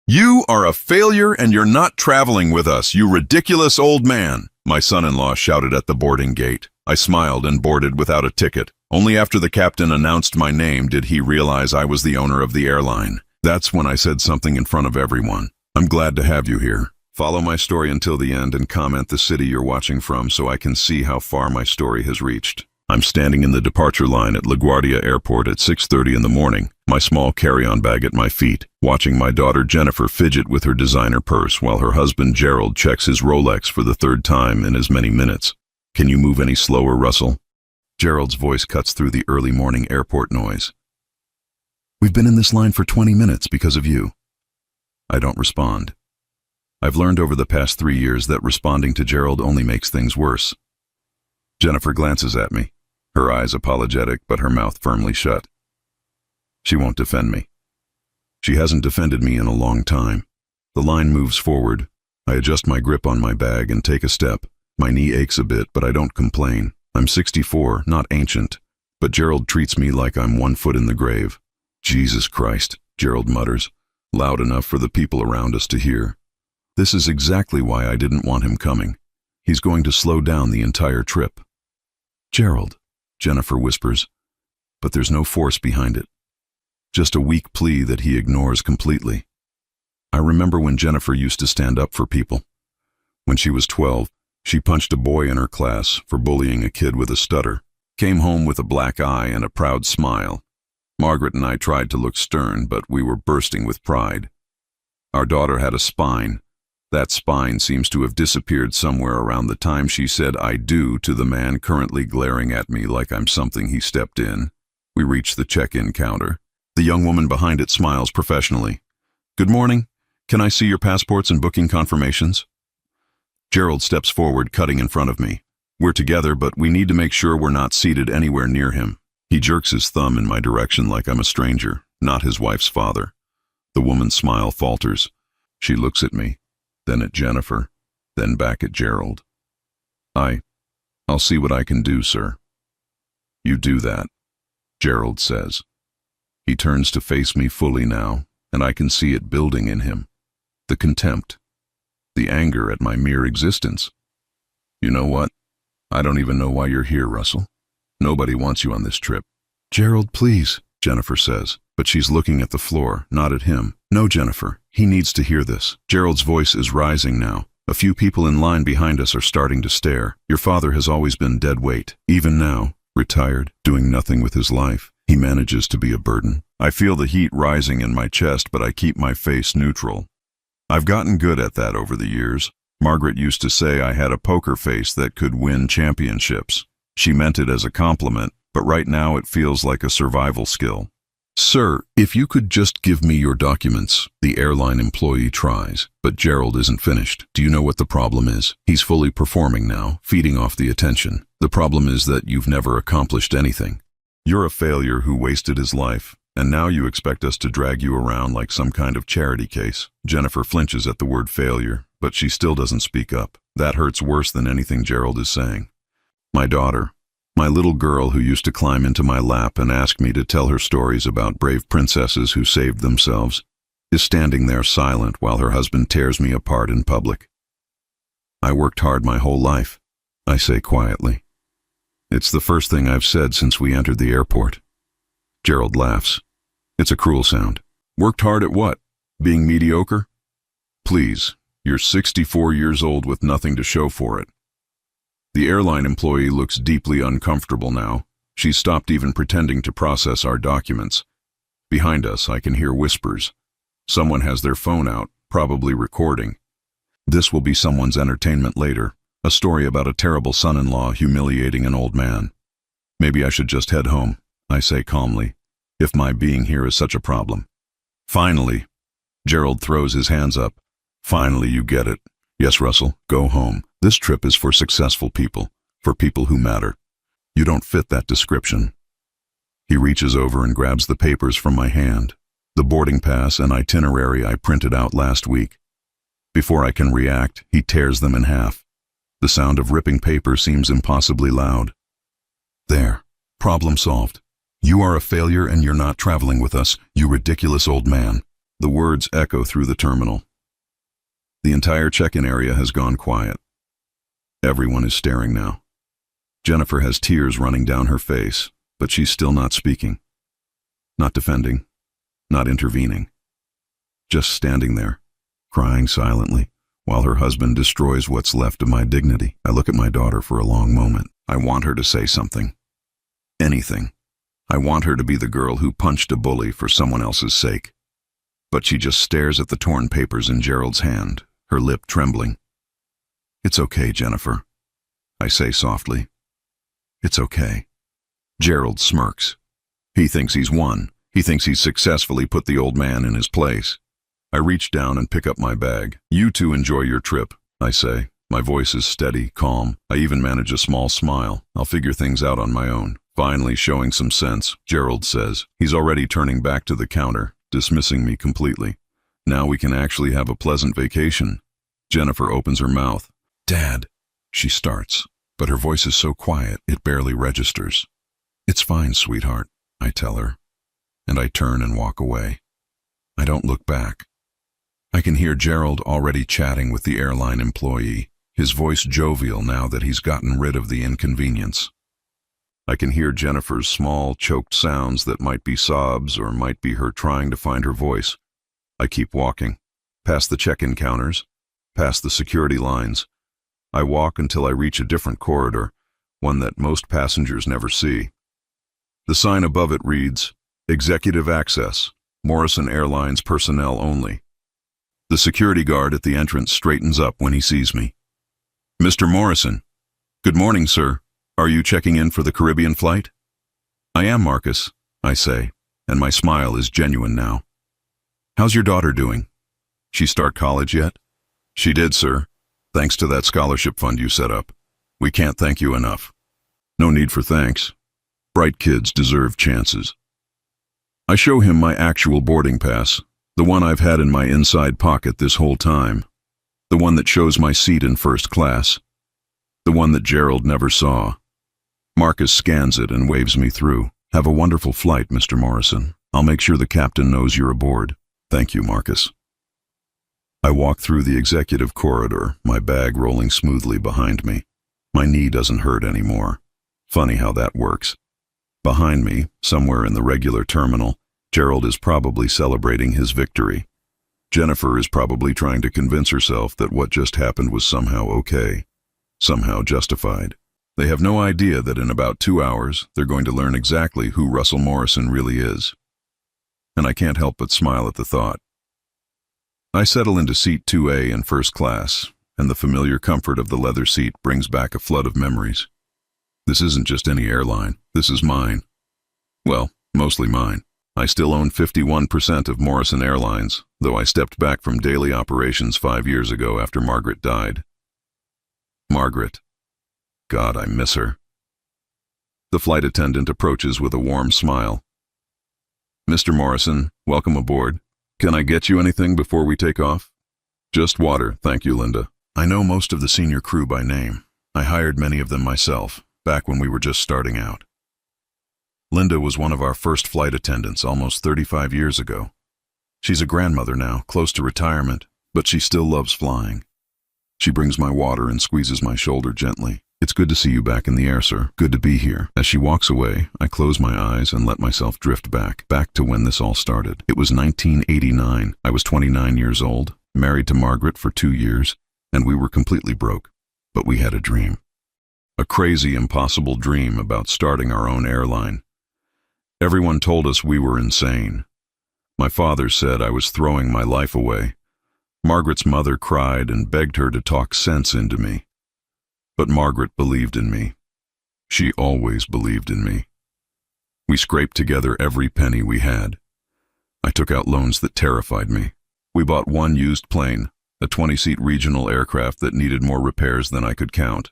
You are a failure and you're not traveling with us, you ridiculous old man, my son-in-law shouted at the boarding gate. I smiled and boarded without a ticket. Only after the captain announced my name did he realize I was the owner of the airline. That's when I said something in front of everyone. I'm glad to have you here. Follow my story until the end and comment the city you're watching from so I can see how far my story has reached. I'm standing in the departure line at LaGuardia Airport at 6:30 in the morning, my small carry-on bag at my feet, watching my daughter Jennifer fidget with her designer purse while her husband Gerald checks his Rolex for the third time in as many minutes. Can you move any slower, Russell? Gerald's voice cuts through the early morning airport noise. We've been in this line for 20 minutes because of you. I don't respond. I've learned over the past 3 years that responding to Gerald only makes things worse. Jennifer glances at me, her eyes apologetic but her mouth firmly shut. She won't defend me. She hasn't defended me in a long time. The line moves forward. I adjust my grip on my bag and take a step. My knee aches a bit, but I don't complain. I'm 64, not ancient, but Gerald treats me like I'm 1 foot in the grave. Jesus Christ, Gerald mutters, loud enough for the people around us to hear. This is exactly why I didn't want him coming. He's going to slow down the entire trip. Gerald, Jennifer whispers, but there's no force behind it. Just a weak plea that he ignores completely. I remember when Jennifer used to stand up for people. When she was 12, she punched a boy in her class for bullying a kid with a stutter, came home with a black eye and a proud smile. Margaret and I tried to look stern, but we were bursting with pride. Our daughter had a spine. That spine seems to have disappeared somewhere around the time she said "I do" to the man currently glaring at me like I'm something he stepped in. We reach the check-in counter. The young woman behind it smiles professionally. Good morning. Can I see your passports and booking confirmations? Gerald steps forward, cutting in front of me. We're together, but we need to make sure we're not seated anywhere near him. He jerks his thumb in my direction like I'm a stranger, not his wife's father. The woman's smile falters. She looks at me, then at Jennifer, then back at Gerald. I'll see what I can do, sir. You do that, Gerald says. He turns to face me fully now, and I can see it building in him. The contempt, the anger at my mere existence. You know what? I don't even know why you're here, Russell. Nobody wants you on this trip. Gerald, please, Jennifer says, but she's looking at the floor, not at him. No, Jennifer, he needs to hear this. Gerald's voice is rising now. A few people in line behind us are starting to stare. Your father has always been dead weight. Even now, retired, doing nothing with his life, he manages to be a burden. I feel the heat rising in my chest, but I keep my face neutral. I've gotten good at that over the years. Margaret used to say I had a poker face that could win championships. She meant it as a compliment, but right now it feels like a survival skill. Sir, if you could just give me your documents. The airline employee tries, but Gerald isn't finished. Do you know what the problem is? He's fully performing now, feeding off the attention. The problem is that you've never accomplished anything. You're a failure who wasted his life, and now you expect us to drag you around like some kind of charity case. Jennifer flinches at the word failure, but she still doesn't speak up. That hurts worse than anything Gerald is saying. My daughter, my little girl who used to climb into my lap and ask me to tell her stories about brave princesses who saved themselves, is standing there silent while her husband tears me apart in public. I worked hard my whole life, I say quietly. It's the first thing I've said since we entered the airport. Gerald laughs. It's a cruel sound. Worked hard at what? Being mediocre? Please, you're 64 years old with nothing to show for it. The airline employee looks deeply uncomfortable now. She's stopped even pretending to process our documents. Behind us, I can hear whispers. Someone has their phone out, probably recording. This will be someone's entertainment later, a story about a terrible son-in-law humiliating an old man. Maybe I should just head home, I say calmly, if my being here is such a problem. Finally, Gerald throws his hands up. Finally, you get it. Yes, Russell, go home. This trip is for successful people, for people who matter. You don't fit that description. He reaches over and grabs the papers from my hand, the boarding pass and itinerary I printed out last week. Before I can react, he tears them in half. The sound of ripping paper seems impossibly loud. There, problem solved. You are a failure and you're not traveling with us, you ridiculous old man. The words echo through the terminal. The entire check-in area has gone quiet. Everyone is staring now. Jennifer has tears running down her face, but she's still not speaking. Not defending. Not intervening. Just standing there, crying silently, while her husband destroys what's left of my dignity. I look at my daughter for a long moment. I want her to say something. Anything. I want her to be the girl who punched a bully for someone else's sake. But she just stares at the torn papers in Gerald's hand, her lip trembling. "It's okay, Jennifer," I say softly. "It's okay." Gerald smirks. He thinks he's won. He thinks he's successfully put the old man in his place. I reach down and pick up my bag. "You two enjoy your trip," I say. My voice is steady, calm. I even manage a small smile. "I'll figure things out on my own." Finally showing some sense, Gerald says. He's already turning back to the counter, dismissing me completely. "Now we can actually have a pleasant vacation." Jennifer opens her mouth. "Dad," she starts, but her voice is so quiet it barely registers. "It's fine, sweetheart," I tell her, and I turn and walk away. I don't look back. I can hear Gerald already chatting with the airline employee, his voice jovial now that he's gotten rid of the inconvenience. I can hear Jennifer's small, choked sounds that might be sobs or might be her trying to find her voice. I keep walking, past the check-in counters, past the security lines. I walk until I reach a different corridor, one that most passengers never see. The sign above it reads, "Executive Access, Morrison Airlines personnel only." The security guard at the entrance straightens up when he sees me. "Mr. Morrison." "Good morning, sir. Are you checking in for the Caribbean flight?" "I am, Marcus," I say, and my smile is genuine now. "How's your daughter doing? She start college yet?" "She did, sir. Thanks to that scholarship fund you set up. We can't thank you enough." "No need for thanks. Bright kids deserve chances." I show him my actual boarding pass, the one I've had in my inside pocket this whole time, the one that shows my seat in first class, the one that Gerald never saw. Marcus scans it and waves me through. "Have a wonderful flight, Mr. Morrison. I'll make sure the captain knows you're aboard." "Thank you, Marcus." I walk through the executive corridor, my bag rolling smoothly behind me. My knee doesn't hurt anymore. Funny how that works. Behind me, somewhere in the regular terminal, Gerald is probably celebrating his victory. Jennifer is probably trying to convince herself that what just happened was somehow okay, somehow justified. They have no idea that in about 2 hours, they're going to learn exactly who Russell Morrison really is. And I can't help but smile at the thought. I settle into seat 2A in first class, and the familiar comfort of the leather seat brings back a flood of memories. This isn't just any airline, this is mine. Well, mostly mine. I still own 51% of Morrison Airlines, though I stepped back from daily operations 5 years ago after Margaret died. Margaret. God, I miss her. The flight attendant approaches with a warm smile. "Mr. Morrison, welcome aboard. Can I get you anything before we take off?" "Just water, thank you, Linda." I know most of the senior crew by name. I hired many of them myself, back when we were just starting out. Linda was one of our first flight attendants almost 35 years ago. She's a grandmother now, close to retirement, but she still loves flying. She brings my water and squeezes my shoulder gently. "It's good to see you back in the air, sir. Good to be here." As she walks away, I close my eyes and let myself drift back to when this all started. It was 1989. I was 29 years old, married to Margaret for 2 years, and we were completely broke. But we had a dream. A crazy, impossible dream about starting our own airline. Everyone told us we were insane. My father said I was throwing my life away. Margaret's mother cried and begged her to talk sense into me. But Margaret believed in me. She always believed in me. We scraped together every penny we had. I took out loans that terrified me. We bought one used plane, a 20-seat regional aircraft that needed more repairs than I could count.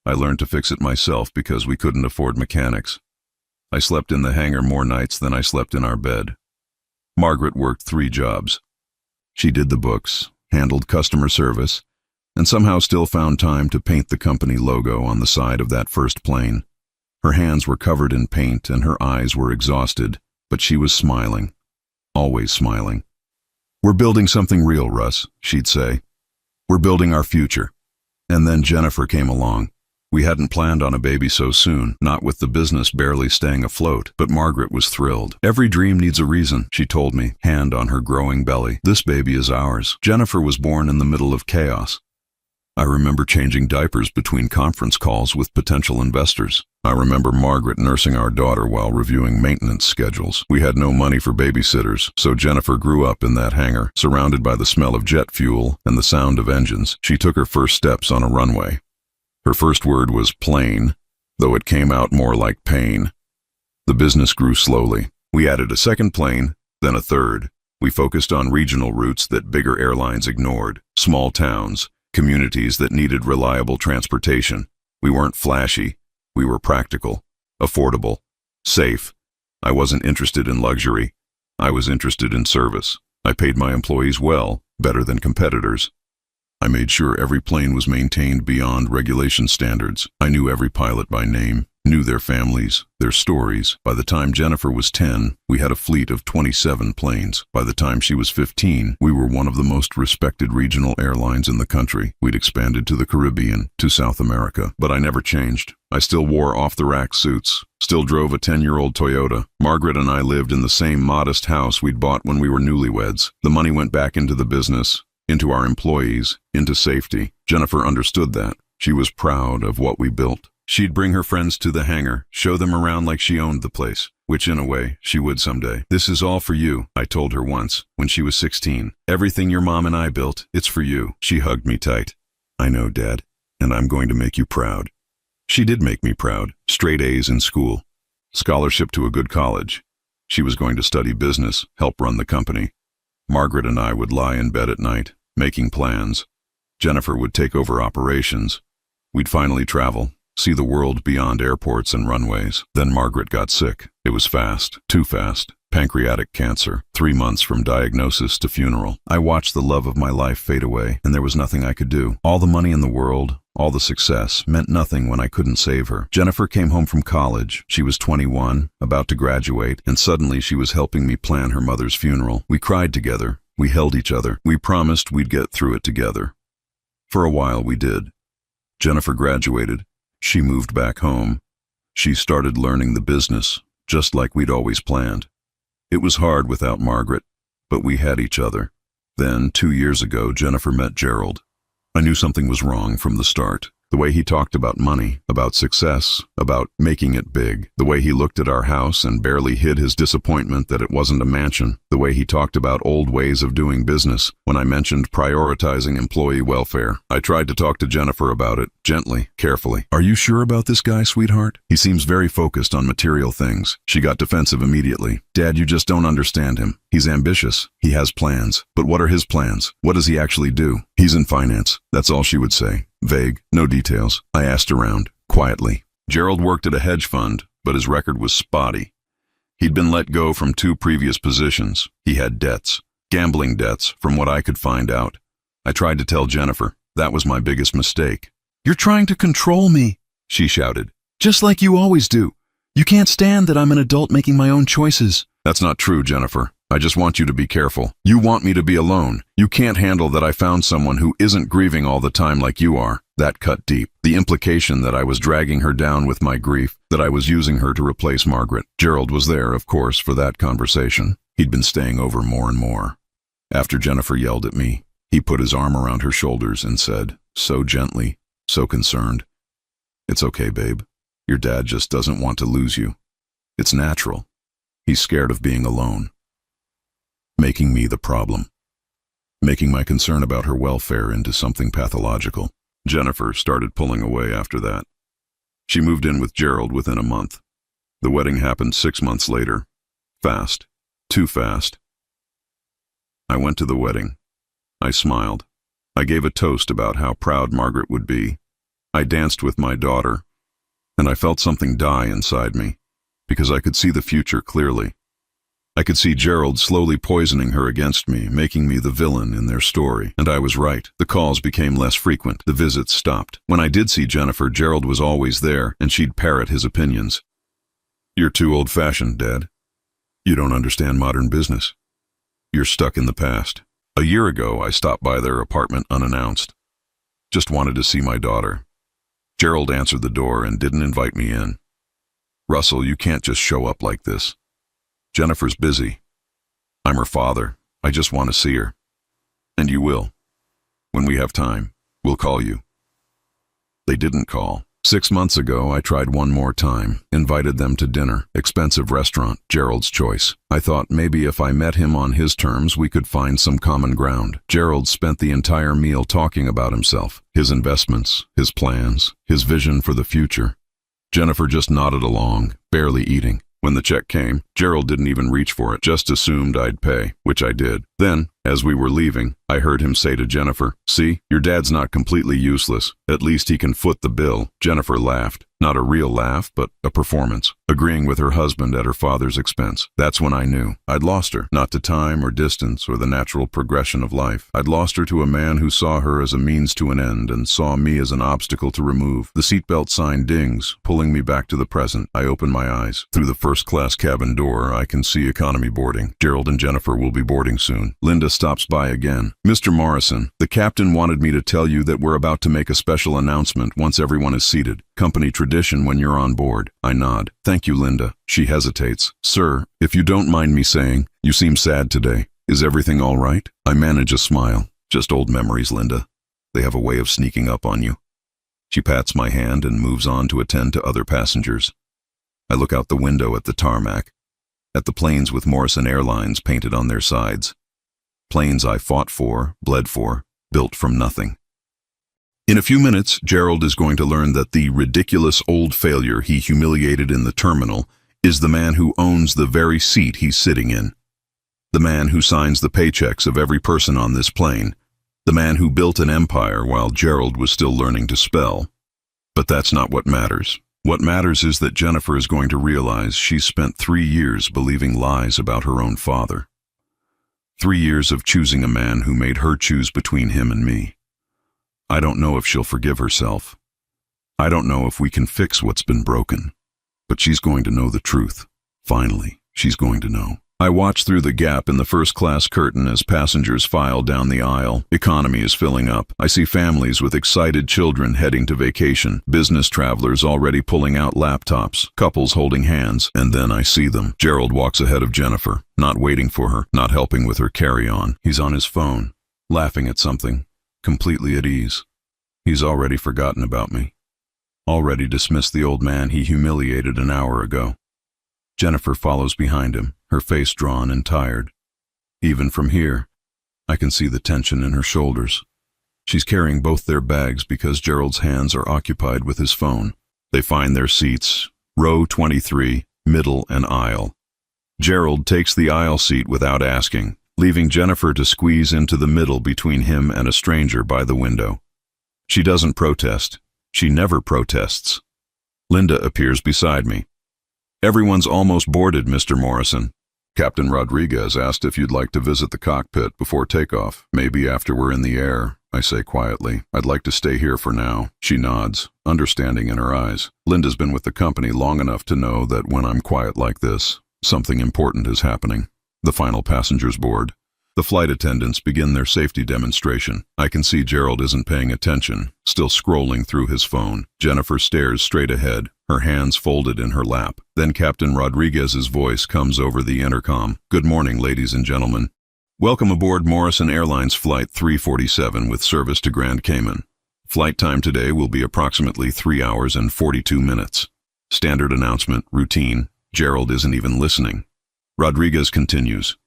I learned to fix it myself because we couldn't afford mechanics. I slept in the hangar more nights than I slept in our bed. Margaret worked 3 jobs. She did the books, handled customer service, and somehow still found time to paint the company logo on the side of that first plane. Her hands were covered in paint and her eyes were exhausted, but she was smiling, always smiling. "We're building something real, Russ," she'd say. "We're building our future." And then Jennifer came along. We hadn't planned on a baby so soon, not with the business barely staying afloat, but Margaret was thrilled. "Every dream needs a reason," she told me, hand on her growing belly. "This baby is ours." Jennifer was born in the middle of chaos. I remember changing diapers between conference calls with potential investors. I remember Margaret nursing our daughter while reviewing maintenance schedules. We had no money for babysitters, so Jennifer grew up in that hangar, surrounded by the smell of jet fuel and the sound of engines. She took her first steps on a runway. Her first word was plane, though it came out more like pain. The business grew slowly. We added a second plane, then a third. We focused on regional routes that bigger airlines ignored, small towns, communities that needed reliable transportation. We weren't flashy. We were practical, affordable, safe. I wasn't interested in luxury. I was interested in service. I paid my employees well, better than competitors. I made sure every plane was maintained beyond regulation standards. I knew every pilot by name, knew their families, their stories. By the time Jennifer was 10, we had a fleet of 27 planes. By the time she was 15, we were one of the most respected regional airlines in the country. We'd expanded to the Caribbean, to South America. But I never changed. I still wore off-the-rack suits, still drove a 10-year-old Toyota. Margaret and I lived in the same modest house we'd bought when we were newlyweds. The money went back into the business, into our employees, into safety. Jennifer understood that. She was proud of what we built. She'd bring her friends to the hangar, show them around like she owned the place, which in a way, she would someday. "This is all for you," I told her once, when she was 16. "Everything your mom and I built, it's for you." She hugged me tight. "I know, Dad, and I'm going to make you proud." She did make me proud. Straight A's in school. Scholarship to a good college. She was going to study business, help run the company. Margaret and I would lie in bed at night, making plans. Jennifer would take over operations. We'd finally travel, see the world beyond airports and runways. Then Margaret got sick. It was fast, too fast. Pancreatic cancer, 3 months from diagnosis to funeral. I watched the love of my life fade away, and there was nothing I could do. All the money in the world, all the success, meant nothing when I couldn't save her. Jennifer came home from college. She was 21, about to graduate, and suddenly she was helping me plan her mother's funeral. We cried together. We held each other. We promised we'd get through it together. For a while we did. Jennifer graduated. She moved back home. She started learning the business, just like we'd always planned. It was hard without Margaret, but we had each other. Then, 2 years ago, Jennifer met Gerald. I knew something was wrong from the start. The way he talked about money, about success, about making it big. The way he looked at our house and barely hid his disappointment that it wasn't a mansion. The way he talked about old ways of doing business when I mentioned prioritizing employee welfare. I tried to talk to Jennifer about it, gently, carefully. "Are you sure about this guy, sweetheart? He seems very focused on material things." She got defensive immediately. "Dad, you just don't understand him. He's ambitious. He has plans. But what are his plans? What does he actually do? He's in finance." That's all she would say. Vague, no details. I asked around, quietly. Gerald worked at a hedge fund, but his record was spotty. He'd been let go from 2 previous positions. He had debts, gambling debts, from what I could find out. I tried to tell Jennifer. That was my biggest mistake. "You're trying to control me," she shouted. "Just like you always do. You can't stand that I'm an adult making my own choices." "That's not true, Jennifer. I just want you to be careful. You want me to be alone. You can't handle that I found someone who isn't grieving all the time like you are." That cut deep. The implication that I was dragging her down with my grief, that I was using her to replace Margaret. Gerald was there, of course, for that conversation. He'd been staying over more and more. After Jennifer yelled at me, he put his arm around her shoulders and said, so gently, so concerned, "It's okay, babe. Your dad just doesn't want to lose you. It's natural. He's scared of being alone." Making me the problem. Making my concern about her welfare into something pathological. Jennifer started pulling away after that. She moved in with Gerald within a month. The wedding happened 6 months later. Fast. Too fast. I went to the wedding. I smiled. I gave a toast about how proud Margaret would be. I danced with my daughter, and I felt something die inside me, because I could see the future clearly. I could see Gerald slowly poisoning her against me, making me the villain in their story. And I was right. The calls became less frequent. The visits stopped. When I did see Jennifer, Gerald was always there, and she'd parrot his opinions. "You're too old-fashioned, Dad. You don't understand modern business. You're stuck in the past." A year ago, I stopped by their apartment unannounced. Just wanted to see my daughter. Gerald answered the door and didn't invite me in. Russell, you can't just show up like this. Jennifer's busy. I'm her father. I just want to see her. And you will. When we have time, we'll call you. They didn't call. 6 months ago, I tried one more time, invited them to dinner, expensive restaurant, Gerald's choice. I thought maybe if I met him on his terms, we could find some common ground. Gerald spent the entire meal talking about himself, his investments, his plans, his vision for the future. Jennifer just nodded along, barely eating. When the check came, Gerald didn't even reach for it, just assumed I'd pay, which I did. Then, as we were leaving, I heard him say to Jennifer, "See, your dad's not completely useless. At least he can foot the bill." Jennifer laughed. Not a real laugh, but a performance, agreeing with her husband at her father's expense. That's when I knew. I'd lost her, not to time or distance or the natural progression of life. I'd lost her to a man who saw her as a means to an end and saw me as an obstacle to remove. The seatbelt sign dings, pulling me back to the present. I open my eyes. Through the first-class cabin door, I can see economy boarding. Gerald and Jennifer will be boarding soon. Linda stops by again. "Mr. Morrison, the captain wanted me to tell you that we're about to make a special announcement once everyone is seated. Company tradition when you're on board." I nod. "Thank you, Linda." She hesitates. "Sir, if you don't mind me saying, you seem sad today. Is everything all right?" I manage a smile. "Just old memories, Linda. They have a way of sneaking up on you." She pats my hand and moves on to attend to other passengers. I look out the window at the tarmac, at the planes with Morrison Airlines painted on their sides. Planes I fought for, bled for, built from nothing. In a few minutes, Gerald is going to learn that the ridiculous old failure he humiliated in the terminal is the man who owns the very seat he's sitting in. The man who signs the paychecks of every person on this plane. The man who built an empire while Gerald was still learning to spell. But that's not what matters. What matters is that Jennifer is going to realize she's spent 3 years believing lies about her own father. 3 years of choosing a man who made her choose between him and me. I don't know if she'll forgive herself. I don't know if we can fix what's been broken. But she's going to know the truth. Finally, she's going to know. I watch through the gap in the first-class curtain as passengers file down the aisle. Economy is filling up. I see families with excited children heading to vacation, business travelers already pulling out laptops, couples holding hands, and then I see them. Gerald walks ahead of Jennifer, not waiting for her, not helping with her carry-on. He's on his phone, laughing at something, completely at ease. He's already forgotten about me. Already dismissed the old man he humiliated an hour ago. Jennifer follows behind him, her face drawn and tired. Even from here, I can see the tension in her shoulders. She's carrying both their bags because Gerald's hands are occupied with his phone. They find their seats, row 23, middle and aisle. Gerald takes the aisle seat without asking, leaving Jennifer to squeeze into the middle between him and a stranger by the window. She doesn't protest. She never protests. Linda appears beside me. "Everyone's almost boarded, Mr. Morrison. Captain Rodriguez asked if you'd like to visit the cockpit before takeoff, maybe after we're in the air," I say quietly. "I'd like to stay here for now." She nods, understanding in her eyes. Linda's been with the company long enough to know that when I'm quiet like this, something important is happening. The final passengers board. The flight attendants begin their safety demonstration. I can see Gerald isn't paying attention, still scrolling through his phone. Jennifer stares straight ahead, her hands folded in her lap. Then Captain Rodriguez's voice comes over the intercom. "Good morning, ladies and gentlemen. Welcome aboard Morrison Airlines Flight 347 with service to Grand Cayman. Flight time today will be approximately 3 hours and 42 minutes. Standard announcement, routine. Gerald isn't even listening. Rodriguez continues.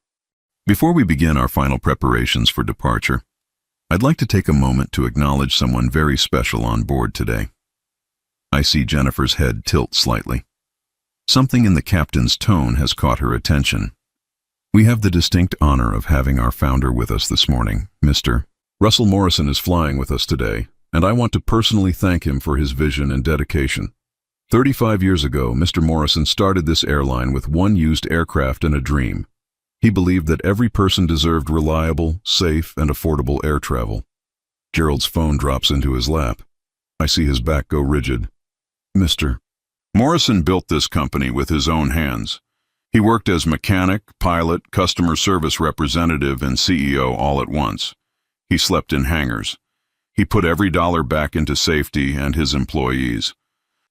Before we begin our final preparations for departure, I'd like to take a moment to acknowledge someone very special on board today. I see Jennifer's head tilt slightly. Something in the captain's tone has caught her attention. We have the distinct honor of having our founder with us this morning, Mr. Russell Morrison is flying with us today, and I want to personally thank him for his vision and dedication. 35 years ago, Mr. Morrison started this airline with one used aircraft and a dream. He believed that every person deserved reliable, safe, and affordable air travel. Gerald's phone drops into his lap. I see his back go rigid. Mr. Morrison built this company with his own hands. He worked as mechanic, pilot, customer service representative, and CEO all at once. He slept in hangars. He put every dollar back into safety and his employees.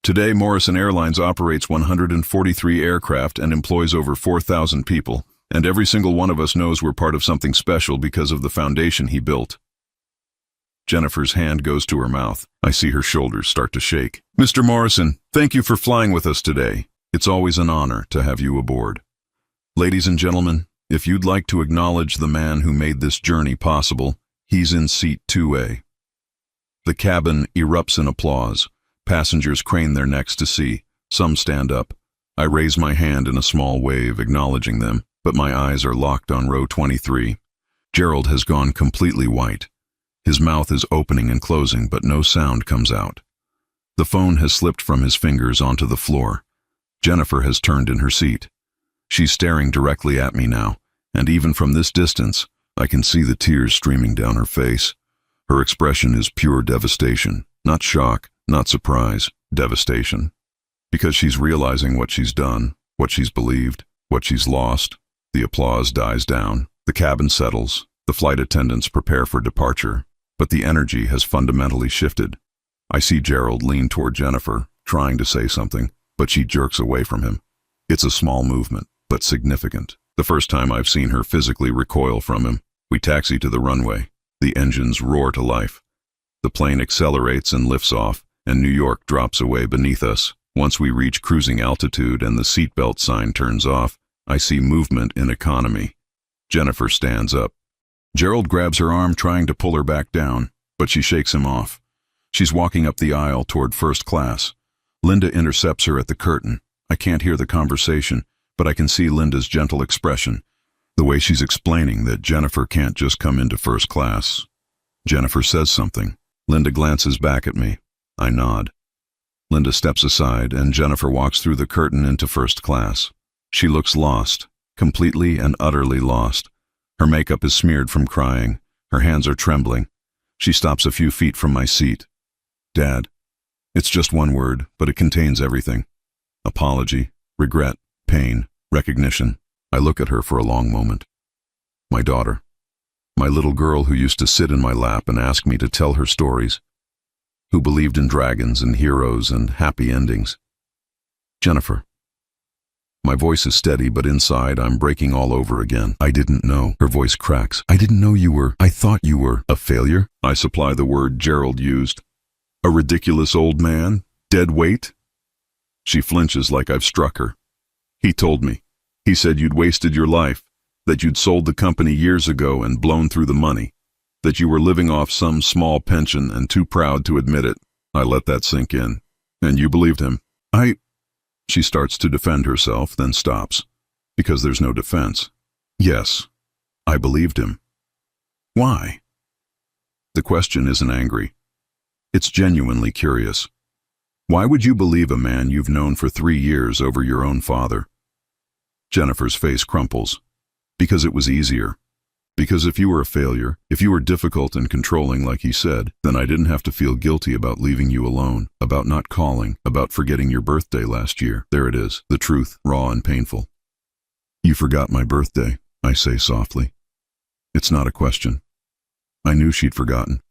Today, Morrison Airlines operates 143 aircraft and employs over 4,000 people, and every single one of us knows we're part of something special because of the foundation he built. Jennifer's hand goes to her mouth. I see her shoulders start to shake. Mr. Morrison, thank you for flying with us today. It's always an honor to have you aboard. Ladies and gentlemen, if you'd like to acknowledge the man who made this journey possible, he's in seat 2A. The cabin erupts in applause. Passengers crane their necks to see. Some stand up. I raise my hand in a small wave, acknowledging them, but my eyes are locked on row 23. Gerald has gone completely white. His mouth is opening and closing, but no sound comes out. The phone has slipped from his fingers onto the floor. Jennifer has turned in her seat. She's staring directly at me now, and even from this distance, I can see the tears streaming down her face. Her expression is pure devastation, not shock, not surprise, devastation. Because she's realizing what she's done, what she's believed, what she's lost. The applause dies down. The cabin settles. The flight attendants prepare for departure. But the energy has fundamentally shifted. I see Gerald lean toward Jennifer, trying to say something, but she jerks away from him. It's a small movement, but significant. The first time I've seen her physically recoil from him. We taxi to the runway. The engines roar to life. The plane accelerates and lifts off, and New York drops away beneath us. Once we reach cruising altitude and the seatbelt sign turns off, I see movement in economy. Jennifer stands up. Gerald grabs her arm, trying to pull her back down, but she shakes him off. She's walking up the aisle toward first class. Linda intercepts her at the curtain. I can't hear the conversation, but I can see Linda's gentle expression, the way she's explaining that Jennifer can't just come into first class. Jennifer says something. Linda glances back at me. I nod. Linda steps aside, and Jennifer walks through the curtain into first class. She looks lost, completely and utterly lost. Her makeup is smeared from crying. Her hands are trembling. She stops a few feet from my seat. Dad. It's just one word, but it contains everything. Apology, regret, pain, recognition. I look at her for a long moment. My daughter. My little girl who used to sit in my lap and ask me to tell her stories, who believed in dragons and heroes and happy endings. Jennifer. My voice is steady, but inside I'm breaking all over again. I didn't know. Her voice cracks. I didn't know you were. I thought you were. A failure? I supply the word Gerald used. A ridiculous old man? Dead weight? She flinches like I've struck her. He told me. He said you'd wasted your life, that you'd sold the company years ago and blown through the money, that you were living off some small pension and too proud to admit it. I let that sink in. And you believed him. She starts to defend herself, then stops, because there's no defense. Yes, I believed him. Why? The question isn't angry. It's genuinely curious. Why would you believe a man you've known for 3 years over your own father? Jennifer's face crumples. Because it was easier. Because if you were a failure, if you were difficult and controlling like he said, then I didn't have to feel guilty about leaving you alone, about not calling, about forgetting your birthday last year. There it is, the truth, raw and painful. You forgot my birthday, I say softly. It's not a question. I knew she'd forgotten.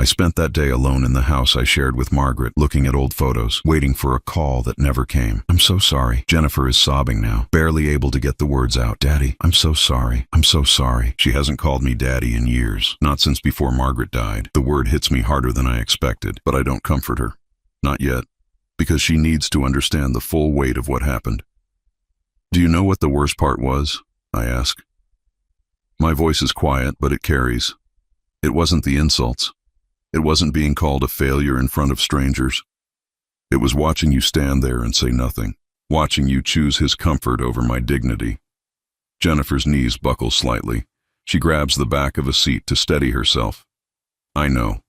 I spent that day alone in the house I shared with Margaret, looking at old photos, waiting for a call that never came. I'm so sorry. Jennifer is sobbing now, barely able to get the words out. Daddy, I'm so sorry. I'm so sorry. She hasn't called me Daddy in years, not since before Margaret died. The word hits me harder than I expected, but I don't comfort her. Not yet, because she needs to understand the full weight of what happened. Do you know what the worst part was? I ask. My voice is quiet, but it carries. It wasn't the insults. It wasn't being called a failure in front of strangers. It was watching you stand there and say nothing, watching you choose his comfort over my dignity. Jennifer's knees buckle slightly. She grabs the back of a seat to steady herself. I know,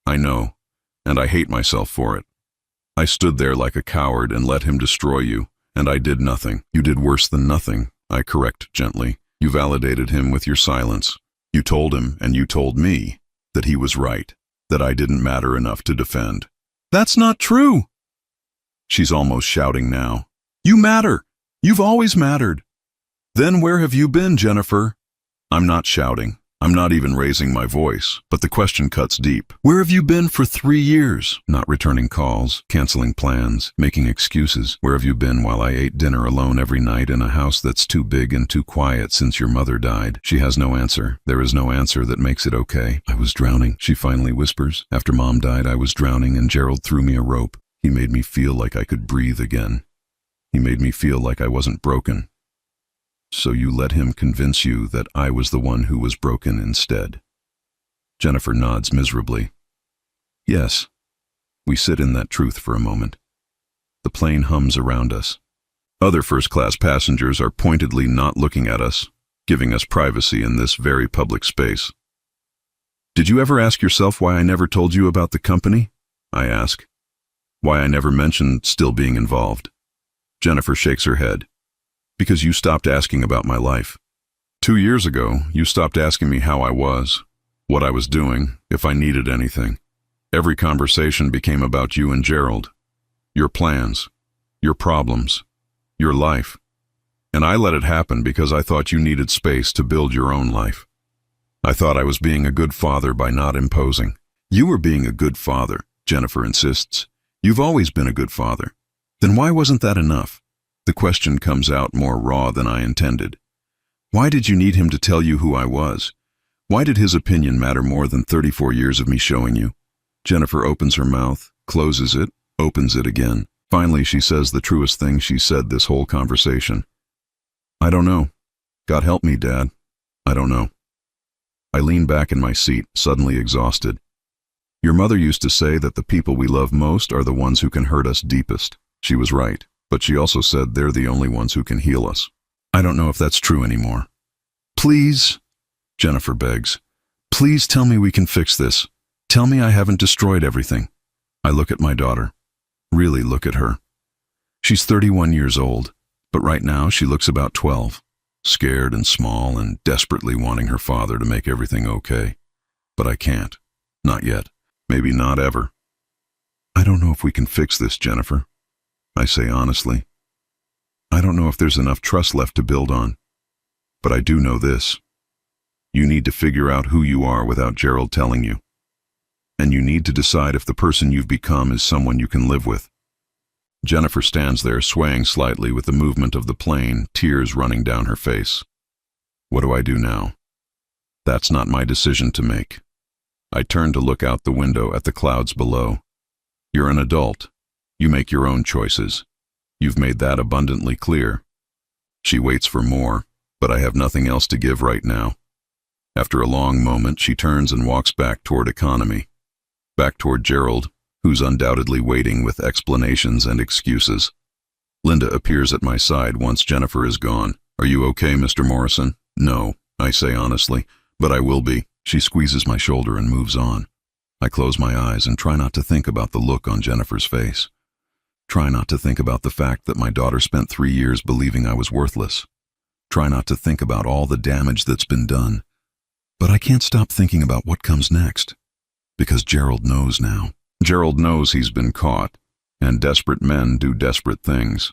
and I hate myself for it. I stood there like a coward and let him destroy you, and I did nothing. You did worse than nothing, I correct gently. You validated him with your silence. You told him, and you told me, that he was right, that I didn't matter enough to defend. That's not true! She's almost shouting now. You matter! You've always mattered. Then where have you been, Jennifer? I'm not shouting. I'm not even raising my voice, but the question cuts deep. Where have you been for 3 years? Not returning calls, canceling plans, making excuses. Where have you been while I ate dinner alone every night in a house that's too big and too quiet since your mother died? She has no answer. There is no answer that makes it okay. I was drowning, she finally whispers. After Mom died, I was drowning and Gerald threw me a rope. He made me feel like I could breathe again. He made me feel like I wasn't broken. So you let him convince you that I was the one who was broken instead. Jennifer nods miserably. Yes. We sit in that truth for a moment. The plane hums around us. Other first-class passengers are pointedly not looking at us, giving us privacy in this very public space. Did you ever ask yourself why I never told you about the company? I ask. Why I never mentioned still being involved? Jennifer shakes her head. Because you stopped asking about my life. 2 years ago, you stopped asking me how I was, what I was doing, if I needed anything. Every conversation became about you and Gerald, your plans, your problems, your life. And I let it happen because I thought you needed space to build your own life. I thought I was being a good father by not imposing. You were being a good father, Jennifer insists. You've always been a good father. Then why wasn't that enough? The question comes out more raw than I intended. Why did you need him to tell you who I was? Why did his opinion matter more than 34 years of me showing you? Jennifer opens her mouth, closes it, opens it again. Finally, she says the truest thing she said this whole conversation. I don't know. God help me, Dad. I don't know. I lean back in my seat, suddenly exhausted. Your mother used to say that the people we love most are the ones who can hurt us deepest. She was right. But she also said they're the only ones who can heal us. I don't know if that's true anymore. Please, Jennifer begs, please tell me we can fix this. Tell me I haven't destroyed everything. I look at my daughter. Really look at her. She's 31 years old, but right now she looks about 12, scared and small and desperately wanting her father to make everything okay. But I can't. Not yet. Maybe not ever. I don't know if we can fix this, Jennifer. I say honestly. I don't know if there's enough trust left to build on. But I do know this. You need to figure out who you are without Gerald telling you. And you need to decide if the person you've become is someone you can live with. Jennifer stands there swaying slightly with the movement of the plane, tears running down her face. What do I do now? That's not my decision to make. I turn to look out the window at the clouds below. You're an adult. You make your own choices. You've made that abundantly clear. She waits for more, but I have nothing else to give right now. After a long moment, she turns and walks back toward economy. Back toward Gerald, who's undoubtedly waiting with explanations and excuses. Linda appears at my side once Jennifer is gone. Are you okay, Mr. Morrison? No, I say honestly, but I will be. She squeezes my shoulder and moves on. I close my eyes and try not to think about the look on Jennifer's face. Try not to think about the fact that my daughter spent 3 years believing I was worthless. Try not to think about all the damage that's been done. But I can't stop thinking about what comes next. Because Gerald knows now. Gerald knows he's been caught, and desperate men do desperate things.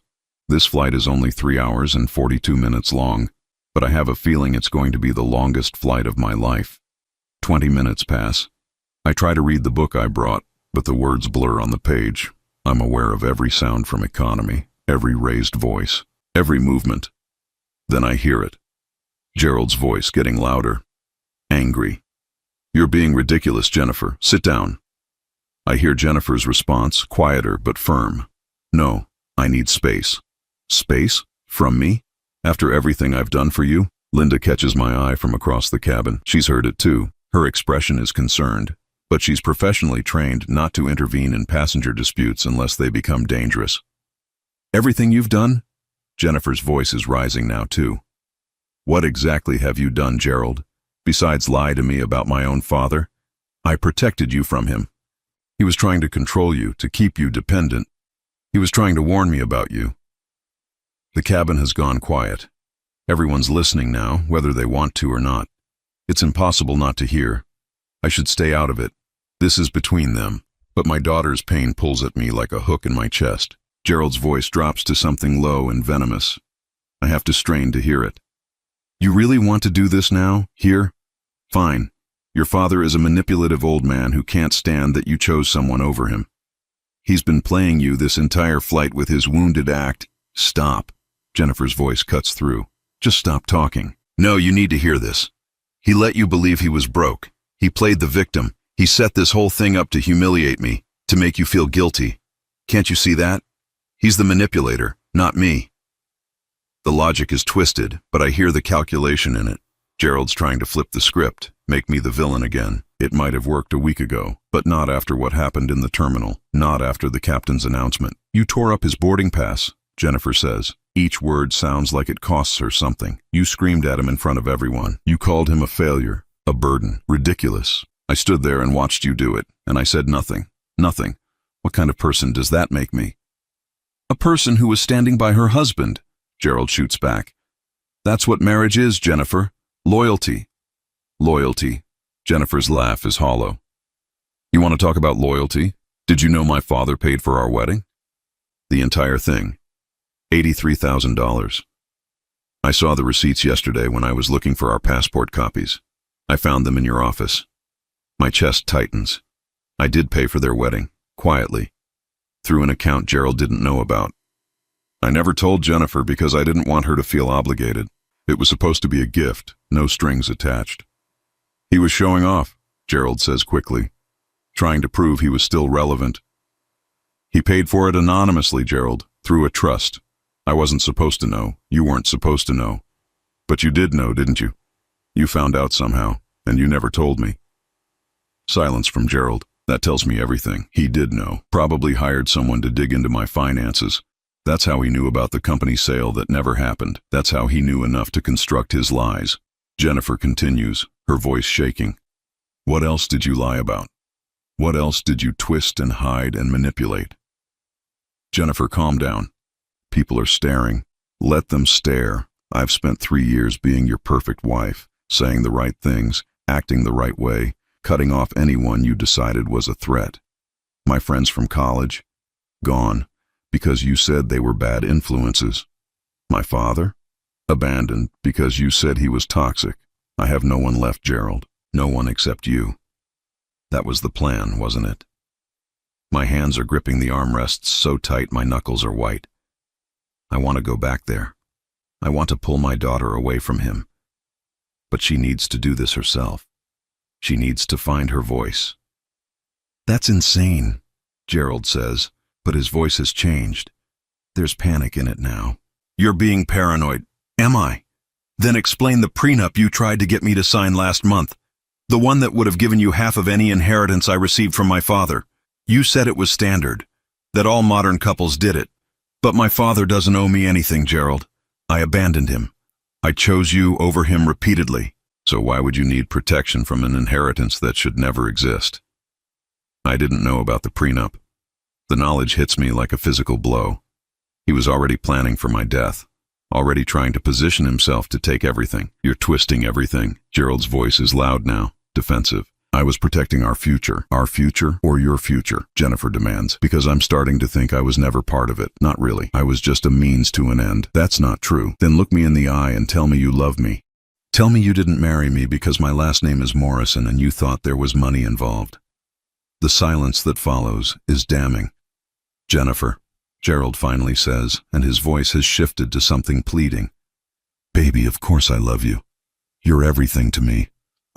This flight is only 3 hours and 42 minutes long, but I have a feeling it's going to be the longest flight of my life. 20 minutes pass. I try to read the book I brought, but the words blur on the page. I'm aware of every sound from economy, every raised voice, every movement. Then I hear it. Gerald's voice getting louder. Angry. You're being ridiculous, Jennifer. Sit down. I hear Jennifer's response, quieter but firm. No, I need space. Space? From me? After everything I've done for you? Linda catches my eye from across the cabin. She's heard it too. Her expression is concerned. But she's professionally trained not to intervene in passenger disputes unless they become dangerous. Everything you've done? Jennifer's voice is rising now too. What exactly have you done, Gerald? Besides lie to me about my own father? I protected you from him. He was trying to control you, to keep you dependent. He was trying to warn me about you. The cabin has gone quiet. Everyone's listening now, whether they want to or not. It's impossible not to hear. I should stay out of it. This is between them. But my daughter's pain pulls at me like a hook in my chest. Gerald's voice drops to something low and venomous. I have to strain to hear it. You really want to do this now? Here? Fine. Your father is a manipulative old man who can't stand that you chose someone over him. He's been playing you this entire flight with his wounded act. Stop. Jennifer's voice cuts through. Just stop talking. No, you need to hear this. He let you believe he was broke. He played the victim. He set this whole thing up to humiliate me, to make you feel guilty. Can't you see that? He's the manipulator, not me. The logic is twisted, but I hear the calculation in it. Gerald's trying to flip the script, make me the villain again. It might have worked a week ago, but not after what happened in the terminal, not after the captain's announcement. You tore up his boarding pass, Jennifer says. Each word sounds like it costs her something. You screamed at him in front of everyone. You called him a failure, a burden, ridiculous. I stood there and watched you do it, and I said nothing. Nothing. What kind of person does that make me? A person who was standing by her husband, Gerald shoots back. That's what marriage is, Jennifer. Loyalty. Loyalty. Jennifer's laugh is hollow. You want to talk about loyalty? Did you know my father paid for our wedding? The entire thing. $83,000. I saw the receipts yesterday when I was looking for our passport copies. I found them in your office. My chest tightens. I did pay for their wedding, quietly, through an account Gerald didn't know about. I never told Jennifer because I didn't want her to feel obligated. It was supposed to be a gift, no strings attached. He was showing off, Gerald says quickly, trying to prove he was still relevant. He paid for it anonymously, Gerald, through a trust. I wasn't supposed to know. You weren't supposed to know. But you did know, didn't you? You found out somehow, and you never told me. Silence from Gerald. That tells me everything. He did know. Probably hired someone to dig into my finances. That's how he knew about the company sale that never happened. That's how he knew enough to construct his lies. Jennifer continues, her voice shaking. What else did you lie about? What else did you twist and hide and manipulate? Jennifer, calm down. People are staring. Let them stare. I've spent 3 years being your perfect wife, saying the right things, acting the right way, cutting off anyone you decided was a threat. My friends from college, gone, because you said they were bad influences. My father, abandoned because you said he was toxic. I have no one left, Gerald. No one except you. That was the plan, wasn't it? My hands are gripping the armrests so tight my knuckles are white. I want to go back there. I want to pull my daughter away from him. But she needs to do this herself. She needs to find her voice. That's insane, Gerald says, but his voice has changed. There's panic in it now. You're being paranoid. Am I? Then explain the prenup you tried to get me to sign last month. The one that would have given you half of any inheritance I received from my father. You said it was standard, that all modern couples did it. But my father doesn't owe me anything, Gerald. I abandoned him. I chose you over him repeatedly. So why would you need protection from an inheritance that should never exist? I didn't know about the prenup. The knowledge hits me like a physical blow. He was already planning for my death, already trying to position himself to take everything. You're twisting everything. Gerald's voice is loud now, defensive. I was protecting our future or your future, Jennifer demands, because I'm starting to think I was never part of it. Not really. I was just a means to an end. That's not true. Then look me in the eye and tell me you love me. Tell me you didn't marry me because my last name is Morrison and you thought there was money involved. The silence that follows is damning. Jennifer, Gerald finally says, and his voice has shifted to something pleading. Baby, of course I love you. You're everything to me.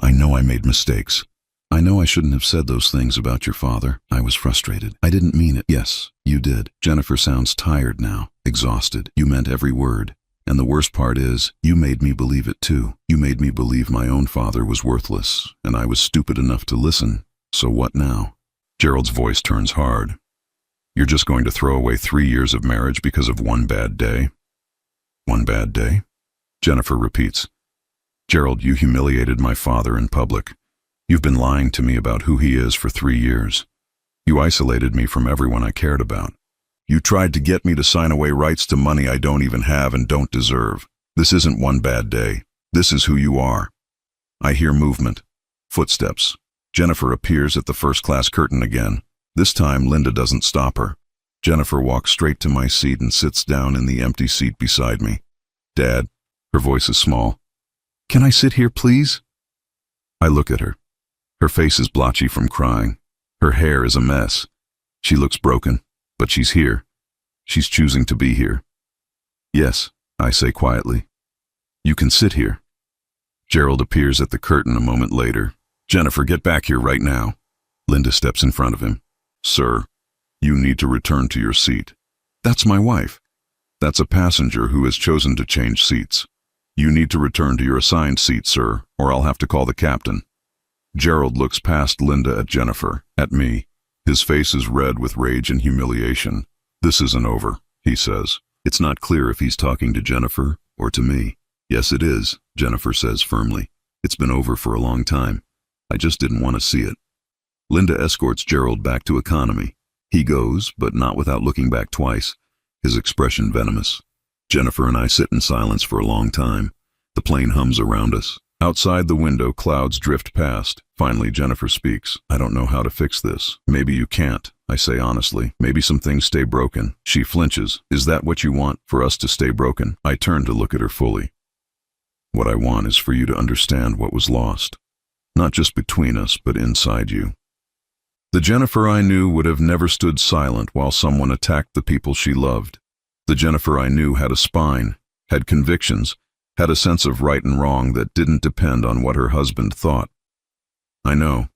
I know I made mistakes. I know I shouldn't have said those things about your father. I was frustrated. I didn't mean it. Yes, you did. Jennifer sounds tired now, exhausted. You meant every word. And the worst part is, you made me believe it too. You made me believe my own father was worthless, and I was stupid enough to listen. So what now? Gerald's voice turns hard. You're just going to throw away 3 years of marriage because of one bad day? One bad day? Jennifer repeats. Gerald, you humiliated my father in public. You've been lying to me about who he is for 3 years. You isolated me from everyone I cared about. You tried to get me to sign away rights to money I don't even have and don't deserve. This isn't one bad day. This is who you are. I hear movement. Footsteps. Jennifer appears at the first-class curtain again. This time, Linda doesn't stop her. Jennifer walks straight to my seat and sits down in the empty seat beside me. Dad, her voice is small. Can I sit here, please? I look at her. Her face is blotchy from crying. Her hair is a mess. She looks broken, but she's here. She's choosing to be here. Yes, I say quietly. You can sit here. Gerald appears at the curtain a moment later. Jennifer, get back here right now. Linda steps in front of him. Sir, you need to return to your seat. That's my wife. That's a passenger who has chosen to change seats. You need to return to your assigned seat, sir, or I'll have to call the captain. Gerald looks past Linda at Jennifer, at me. His face is red with rage and humiliation. This isn't over, he says. It's not clear if he's talking to Jennifer or to me. Yes, it is, Jennifer says firmly. It's been over for a long time. I just didn't want to see it. Linda escorts Gerald back to economy. He goes, but not without looking back twice, his expression venomous. Jennifer and I sit in silence for a long time. The plane hums around us. Outside the window, clouds drift past. Finally, Jennifer speaks. I don't know how to fix this. Maybe you can't, I say honestly. Maybe some things stay broken. She flinches. Is that what you want, for us to stay broken? I turn to look at her fully. What I want is for you to understand what was lost. Not just between us, but inside you. The Jennifer I knew would have never stood silent while someone attacked the people she loved. The Jennifer I knew had a spine, had convictions, had a sense of right and wrong that didn't depend on what her husband thought. I know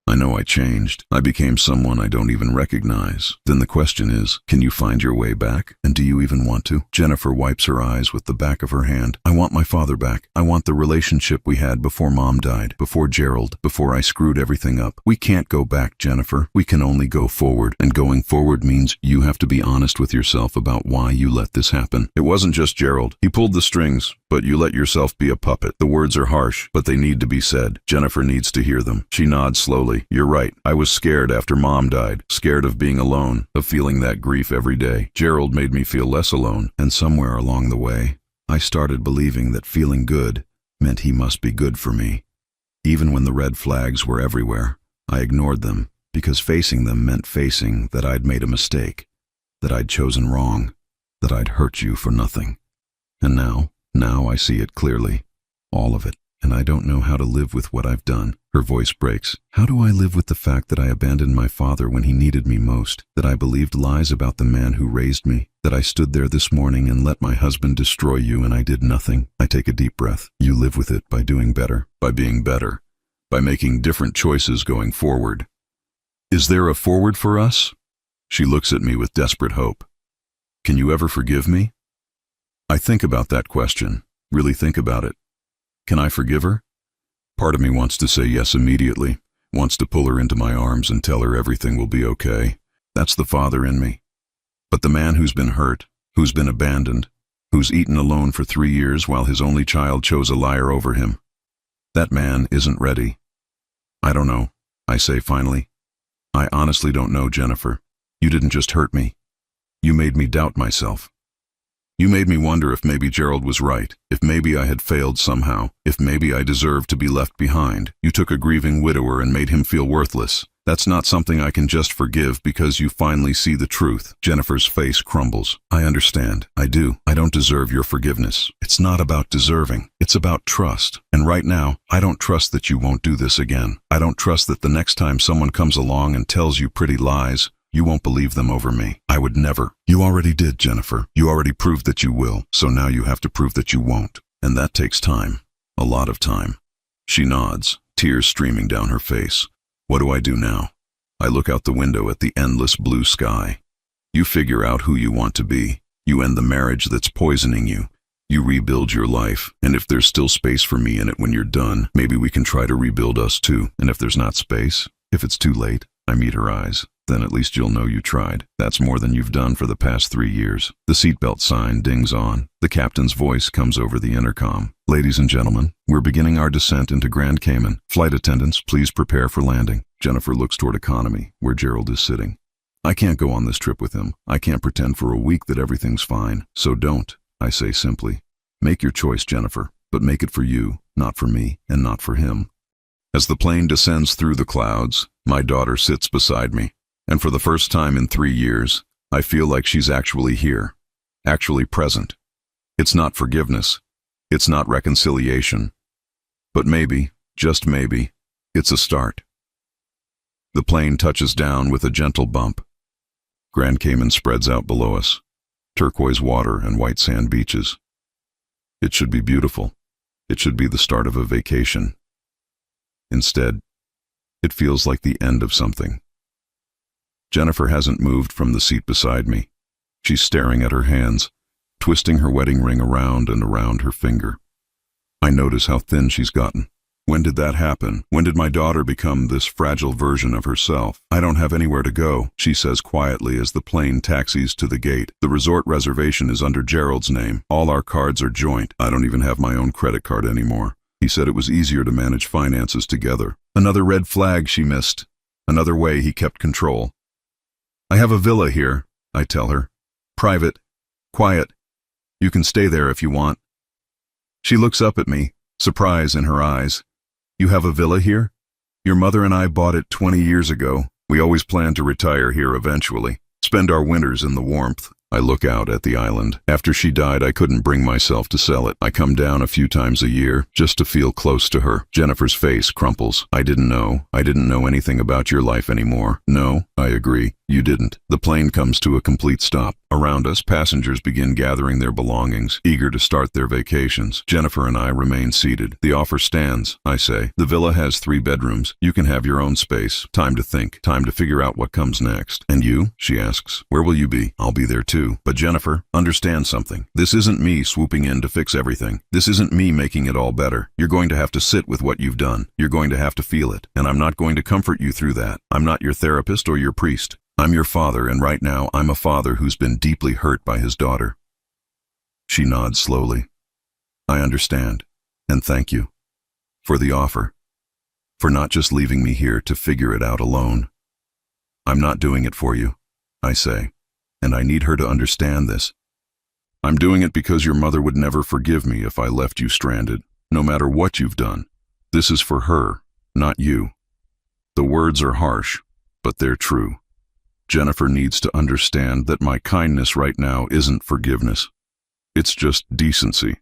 I changed. I became someone I don't even recognize. Then the question is, can you find your way back? And do you even want to? Jennifer wipes her eyes with the back of her hand. I want my father back. I want the relationship we had before Mom died, before Gerald, before I screwed everything up. We can't go back, Jennifer. We can only go forward. And going forward means you have to be honest with yourself about why you let this happen. It wasn't just Gerald. He pulled the strings, but you let yourself be a puppet. The words are harsh, but they need to be said. Jennifer needs to hear them. She nods slowly. You're right. I was scared after Mom died. Scared of being alone, of feeling that grief every day. Gerald made me feel less alone, and somewhere along the way, I started believing that feeling good meant he must be good for me. Even when the red flags were everywhere, I ignored them, because facing them meant facing that I'd made a mistake, that I'd chosen wrong, that I'd hurt you for nothing. And now I see it clearly. All of it. And I don't know how to live with what I've done. Her voice breaks. How do I live with the fact that I abandoned my father when he needed me most? That I believed lies about the man who raised me? That I stood there this morning and let my husband destroy you and I did nothing? I take a deep breath. You live with it by doing better. By being better. By making different choices going forward. Is there a forward for us? She looks at me with desperate hope. Can you ever forgive me? I think about that question. Really think about it. Can I forgive her? Part of me wants to say yes immediately, wants to pull her into my arms and tell her everything will be okay. That's the father in me. But the man who's been hurt, who's been abandoned, who's eaten alone for 3 years while his only child chose a liar over him, that man isn't ready. I don't know, I say finally. I honestly don't know, Jennifer. You didn't just hurt me. You made me doubt myself. You made me wonder if maybe Gerald was right, if maybe I had failed somehow, if maybe I deserved to be left behind. You took a grieving widower and made him feel worthless. That's not something I can just forgive because you finally see the truth. Jennifer's face crumbles. I understand. I do. I don't deserve your forgiveness. It's not about deserving. It's about trust. And right now, I don't trust that you won't do this again. I don't trust that the next time someone comes along and tells you pretty lies, you won't believe them over me. I would never. You already did, Jennifer. You already proved that you will. So now you have to prove that you won't. And that takes time. A lot of time. She nods, tears streaming down her face. What do I do now? I look out the window at the endless blue sky. You figure out who you want to be. You end the marriage that's poisoning you. You rebuild your life. And if there's still space for me in it when you're done, maybe we can try to rebuild us too. And if there's not space, if it's too late, I meet her eyes. Then at least you'll know you tried. That's more than you've done for the past 3 years. The seatbelt sign dings on. The captain's voice comes over the intercom. Ladies and gentlemen, we're beginning our descent into Grand Cayman. Flight attendants, please prepare for landing. Jennifer looks toward economy, where Gerald is sitting. I can't go on this trip with him. I can't pretend for a week that everything's fine. So don't, I say simply. Make your choice, Jennifer, but make it for you, not for me, and not for him. As the plane descends through the clouds, my daughter sits beside me. And for the first time in 3 years, I feel like she's actually here, actually present. It's not forgiveness. It's not reconciliation. But maybe, just maybe, it's a start. The plane touches down with a gentle bump. Grand Cayman spreads out below us, turquoise water and white sand beaches. It should be beautiful. It should be the start of a vacation. Instead, it feels like the end of something. Jennifer hasn't moved from the seat beside me. She's staring at her hands, twisting her wedding ring around and around her finger. I notice how thin she's gotten. When did that happen? When did my daughter become this fragile version of herself? I don't have anywhere to go, she says quietly as the plane taxis to the gate. The resort reservation is under Gerald's name. All our cards are joint. I don't even have my own credit card anymore. He said it was easier to manage finances together. Another red flag she missed. Another way he kept control. I have a villa here, I tell her. Private. Quiet. You can stay there if you want. She looks up at me, surprise in her eyes. You have a villa here? Your mother and I bought it 20 years ago. We always planned to retire here eventually, spend our winters in the warmth. I look out at the island. After she died, I couldn't bring myself to sell it. I come down a few times a year, just to feel close to her. Jennifer's face crumples. I didn't know anything about your life anymore. No, I agree. You didn't. The plane comes to a complete stop. Around us, passengers begin gathering their belongings, eager to start their vacations. Jennifer and I remain seated. The offer stands, I say. The villa has 3 bedrooms. You can have your own space. Time to think. Time to figure out what comes next. And you? She asks. Where will you be? I'll be there too. But Jennifer, understand something. This isn't me swooping in to fix everything. This isn't me making it all better. You're going to have to sit with what you've done. You're going to have to feel it. And I'm not going to comfort you through that. I'm not your therapist or your priest. I'm your father, and right now I'm a father who's been deeply hurt by his daughter. She nods slowly. I understand, and thank you for the offer, for not just leaving me here to figure it out alone. I'm not doing it for you, I say, and I need her to understand this. I'm doing it because your mother would never forgive me if I left you stranded, no matter what you've done. This is for her, not you. The words are harsh, but they're true. Jennifer needs to understand that my kindness right now isn't forgiveness. It's just decency.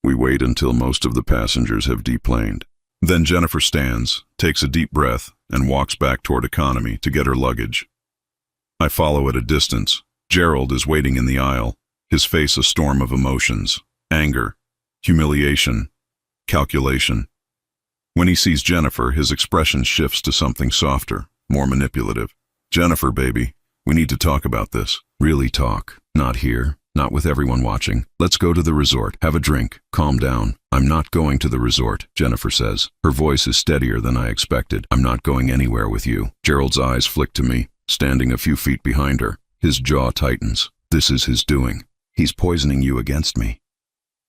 We wait until most of the passengers have deplaned. Then Jennifer stands, takes a deep breath, and walks back toward economy to get her luggage. I follow at a distance. Gerald is waiting in the aisle, his face a storm of emotions, anger, humiliation, calculation. When he sees Jennifer, his expression shifts to something softer, more manipulative. Jennifer, baby, we need to talk about this. Really talk. Not here, not with everyone watching. Let's go to the resort, have a drink, calm down. I'm not going to the resort, Jennifer says. Her voice is steadier than I expected. I'm not going anywhere with you. Gerald's eyes flick to me, standing a few feet behind her. His jaw tightens. This is his doing. He's poisoning you against me.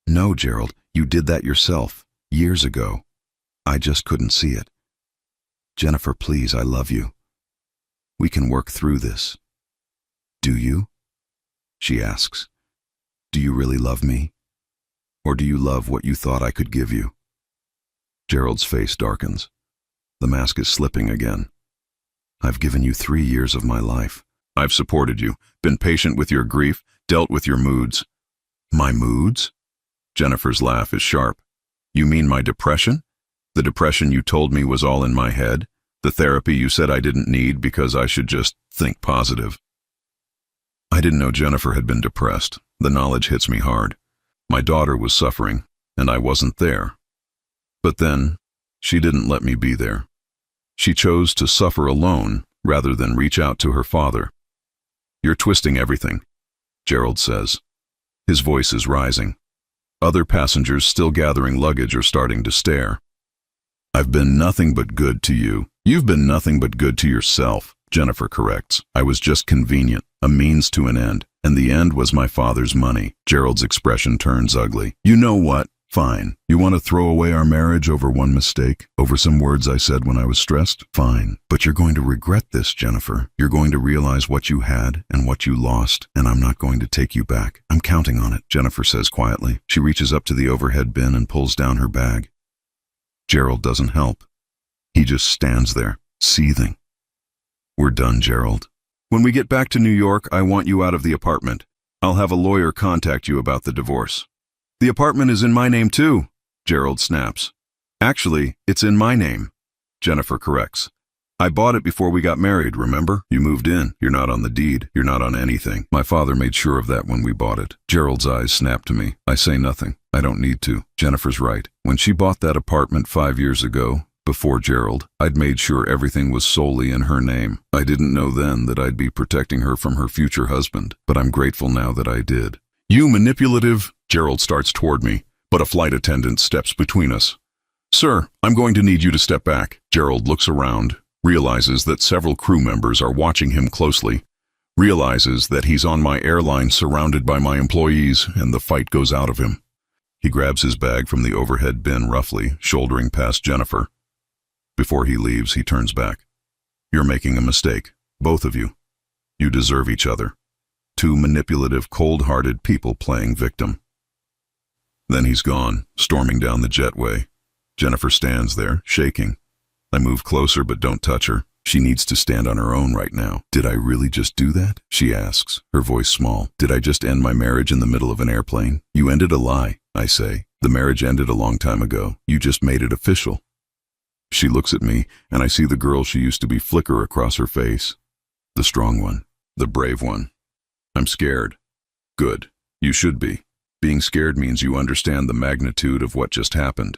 No, Gerald, you did that yourself, years ago. I just couldn't see it. Jennifer, please, I love you. We can work through this. Do you? She asks. Do you really love me? Or do you love what you thought I could give you? Gerald's face darkens. The mask is slipping again. I've given you 3 years of my life. I've supported you, been patient with your grief, dealt with your moods. My moods? Jennifer's laugh is sharp. You mean my depression? The depression you told me was all in my head? The therapy you said I didn't need because I should just think positive. I didn't know Jennifer had been depressed. The knowledge hits me hard. My daughter was suffering, and I wasn't there. But then, she didn't let me be there. She chose to suffer alone rather than reach out to her father. You're twisting everything, Gerald says. His voice is rising. Other passengers still gathering luggage are starting to stare. I've been nothing but good to you. You've been nothing but good to yourself, Jennifer corrects. I was just convenient, a means to an end, and the end was my father's money. Gerald's expression turns ugly. You know what? Fine. You want to throw away our marriage over one mistake? Over some words I said when I was stressed? Fine. But you're going to regret this, Jennifer. You're going to realize what you had and what you lost, and I'm not going to take you back. I'm counting on it, Jennifer says quietly. She reaches up to the overhead bin and pulls down her bag. Gerald doesn't help. He just stands there, seething. We're done, Gerald. When we get back to New York, I want you out of the apartment. I'll have a lawyer contact you about the divorce. The apartment is in my name too, Gerald snaps. Actually, it's in my name, Jennifer corrects. I bought it before we got married, remember? You moved in. You're not on the deed. You're not on anything. My father made sure of that when we bought it. Gerald's eyes snap to me. I say nothing. I don't need to. Jennifer's right. When she bought that apartment 5 years ago, before Gerald, I'd made sure everything was solely in her name. I didn't know then that I'd be protecting her from her future husband, but I'm grateful now that I did. You manipulative, Gerald starts toward me, but a flight attendant steps between us. Sir, I'm going to need you to step back. Gerald looks around, realizes that several crew members are watching him closely, realizes that he's on my airline surrounded by my employees, and the fight goes out of him. He grabs his bag from the overhead bin roughly, shouldering past Jennifer. Before he leaves, he turns back. You're making a mistake, both of you. You deserve each other. Two manipulative, cold-hearted people playing victim. Then he's gone, storming down the jetway. Jennifer stands there, shaking. I move closer but don't touch her. She needs to stand on her own right now. Did I really just do that? She asks, her voice small. Did I just end my marriage in the middle of an airplane? You ended a lie, I say. The marriage ended a long time ago. You just made it official. She looks at me, and I see the girl she used to be flicker across her face. The strong one. The brave one. I'm scared. Good. You should be. Being scared means you understand the magnitude of what just happened.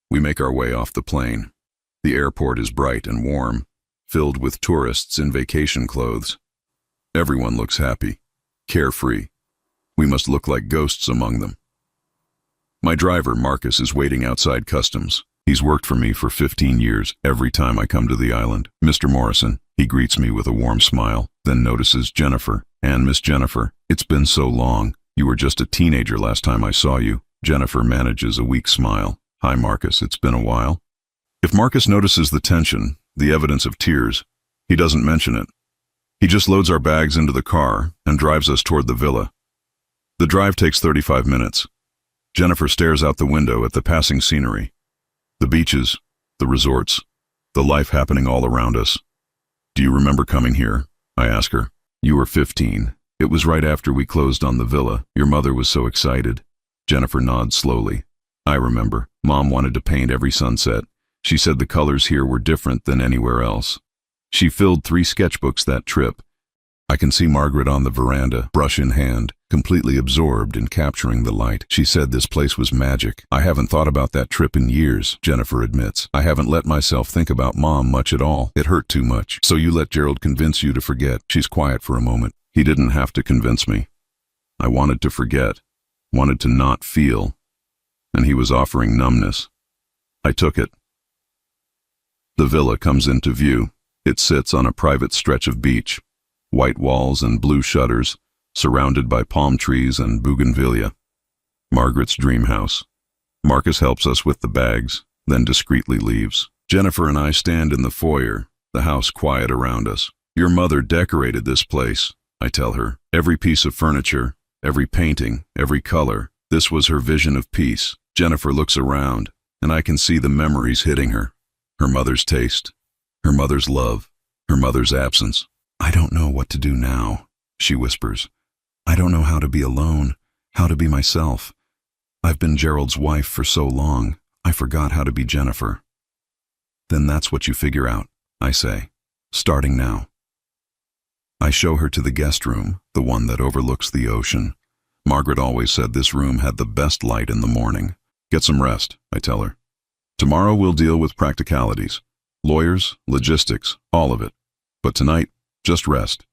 We make our way off the plane. The airport is bright and warm, filled with tourists in vacation clothes. Everyone looks happy, carefree. We must look like ghosts among them. My driver, Marcus, is waiting outside customs. He's worked for me for 15 years every time I come to the island. Mr. Morrison, he greets me with a warm smile, then notices Jennifer. And Miss Jennifer, it's been so long. You were just a teenager last time I saw you. Jennifer manages a weak smile. Hi, Marcus, it's been a while. If Marcus notices the tension, the evidence of tears, he doesn't mention it. He just loads our bags into the car and drives us toward the villa. The drive takes 35 minutes. Jennifer stares out the window at the passing scenery. The beaches, the resorts, the life happening all around us. Do you remember coming here? I ask her. You were 15. It was right after we closed on the villa. Your mother was so excited. Jennifer nods slowly. I remember. Mom wanted to paint every sunset. She said the colors here were different than anywhere else. She filled 3 sketchbooks that trip. I can see Margaret on the veranda, brush in hand, completely absorbed in capturing the light. She said this place was magic. I haven't thought about that trip in years, Jennifer admits. I haven't let myself think about Mom much at all. It hurt too much. So you let Gerald convince you to forget. She's quiet for a moment. He didn't have to convince me. I wanted to forget, wanted to not feel, and he was offering numbness. I took it. The villa comes into view. It sits on a private stretch of beach, white walls and blue shutters, surrounded by palm trees and bougainvillea. Margaret's dream house. Marcus helps us with the bags, then discreetly leaves. Jennifer and I stand in the foyer, the house quiet around us. Your mother decorated this place, I tell her. Every piece of furniture, every painting, every color. This was her vision of peace. Jennifer looks around, and I can see the memories hitting her. Her mother's taste, her mother's love, her mother's absence. I don't know what to do now, she whispers. I don't know how to be alone, how to be myself. I've been Gerald's wife for so long, I forgot how to be Jennifer. Then that's what you figure out, I say, starting now. I show her to the guest room, the one that overlooks the ocean. Margaret always said this room had the best light in the morning. Get some rest, I tell her. Tomorrow we'll deal with practicalities. Lawyers, logistics, all of it. But tonight, just rest.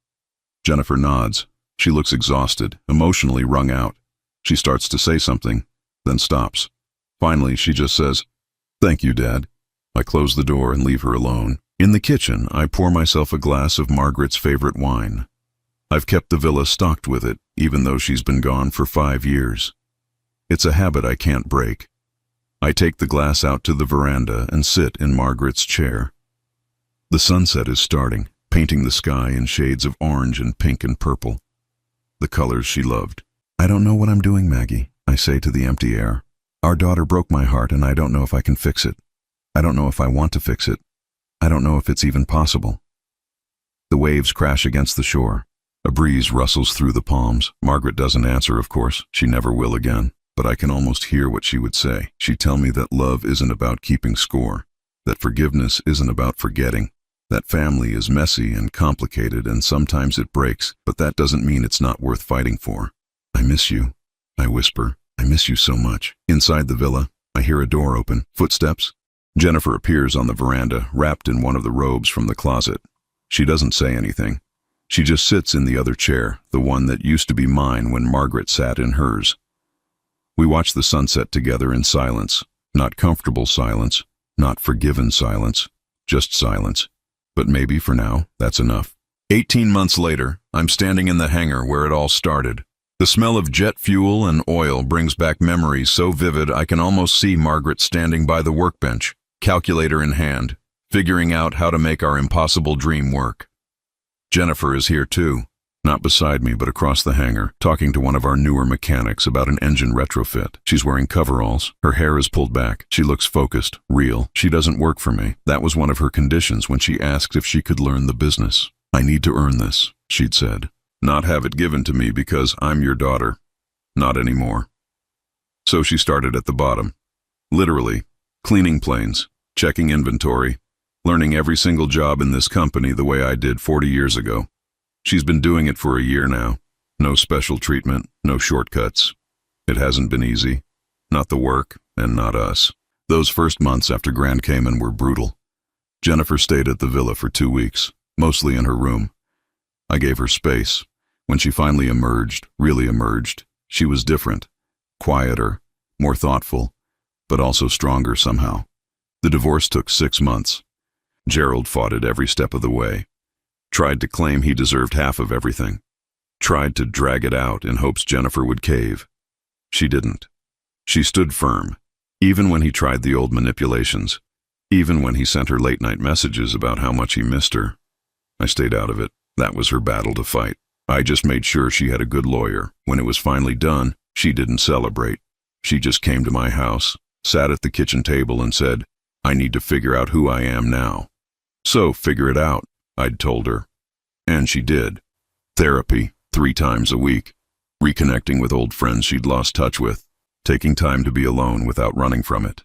Jennifer nods. She looks exhausted, emotionally wrung out. She starts to say something, then stops. Finally, she just says, "Thank you, Dad." I close the door and leave her alone. In the kitchen, I pour myself a glass of Margaret's favorite wine. I've kept the villa stocked with it, even though she's been gone for 5 years. It's a habit I can't break. I take the glass out to the veranda and sit in Margaret's chair. The sunset is starting, painting the sky in shades of orange and pink and purple. The colors she loved. I don't know what I'm doing, Maggie, I say to the empty air. Our daughter broke my heart and I don't know if I can fix it. I don't know if I want to fix it. I don't know if it's even possible. The waves crash against the shore. A breeze rustles through the palms. Margaret doesn't answer, of course. She never will again. but I can almost hear what she would say. She'd tell me that love isn't about keeping score, that forgiveness isn't about forgetting, that family is messy and complicated and sometimes it breaks, but that doesn't mean it's not worth fighting for. I miss you, I whisper. I miss you so much. Inside the villa, I hear a door open, footsteps. Jennifer appears on the veranda, wrapped in one of the robes from the closet. She doesn't say anything. She just sits in the other chair, the one that used to be mine when Margaret sat in hers. We watch the sunset together in silence. Not comfortable silence, not forgiven silence, just silence. But maybe for now, that's enough. 18 months later, I'm standing in the hangar where it all started. The smell of jet fuel and oil brings back memories so vivid I can almost see Margaret standing by the workbench, calculator in hand, figuring out how to make our impossible dream work. Jennifer is here too, not beside me but across the hangar, talking to one of our newer mechanics about an engine retrofit. She's wearing coveralls, her hair is pulled back, she looks focused, real. She doesn't work for me. That was one of her conditions when she asked if she could learn the business. I need to earn this, she'd said. Not have it given to me because I'm your daughter. Not anymore. So she started at the bottom. Literally, cleaning planes, checking inventory, learning every single job in this company the way I did 40 years ago. She's been doing it for a year now. No special treatment, no shortcuts. It hasn't been easy. Not the work, and not us. Those first months after Grand Cayman were brutal. Jennifer stayed at the villa for 2 weeks, mostly in her room. I gave her space. When she finally emerged, really emerged, she was different, quieter, more thoughtful, but also stronger somehow. The divorce took 6 months. Gerald fought it every step of the way. Tried to claim he deserved half of everything. Tried to drag it out in hopes Jennifer would cave. She didn't. She stood firm, even when he tried the old manipulations, even when he sent her late-night messages about how much he missed her. I stayed out of it. That was her battle to fight. I just made sure she had a good lawyer. When it was finally done, she didn't celebrate. She just came to my house, sat at the kitchen table and said, I need to figure out who I am now. So figure it out, I'd told her. And she did. Therapy, 3 times a week. Reconnecting with old friends she'd lost touch with. Taking time to be alone without running from it.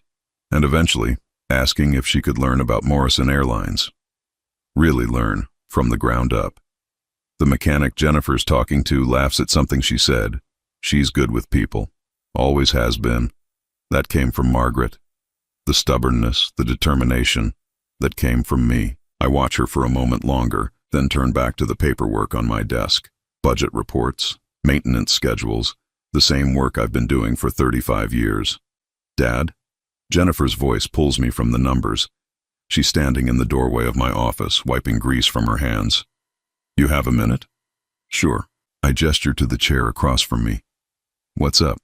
And eventually, asking if she could learn about Morrison Airlines. Really learn, from the ground up. The mechanic Jennifer's talking to laughs at something she said. She's good with people. Always has been. That came from Margaret. The stubbornness, the determination, that came from me. I watch her for a moment longer, then turn back to the paperwork on my desk. Budget reports, maintenance schedules, the same work I've been doing for 35 years. Dad? Jennifer's voice pulls me from the numbers. She's standing in the doorway of my office, wiping grease from her hands. You have a minute? Sure. I gesture to the chair across from me. What's up?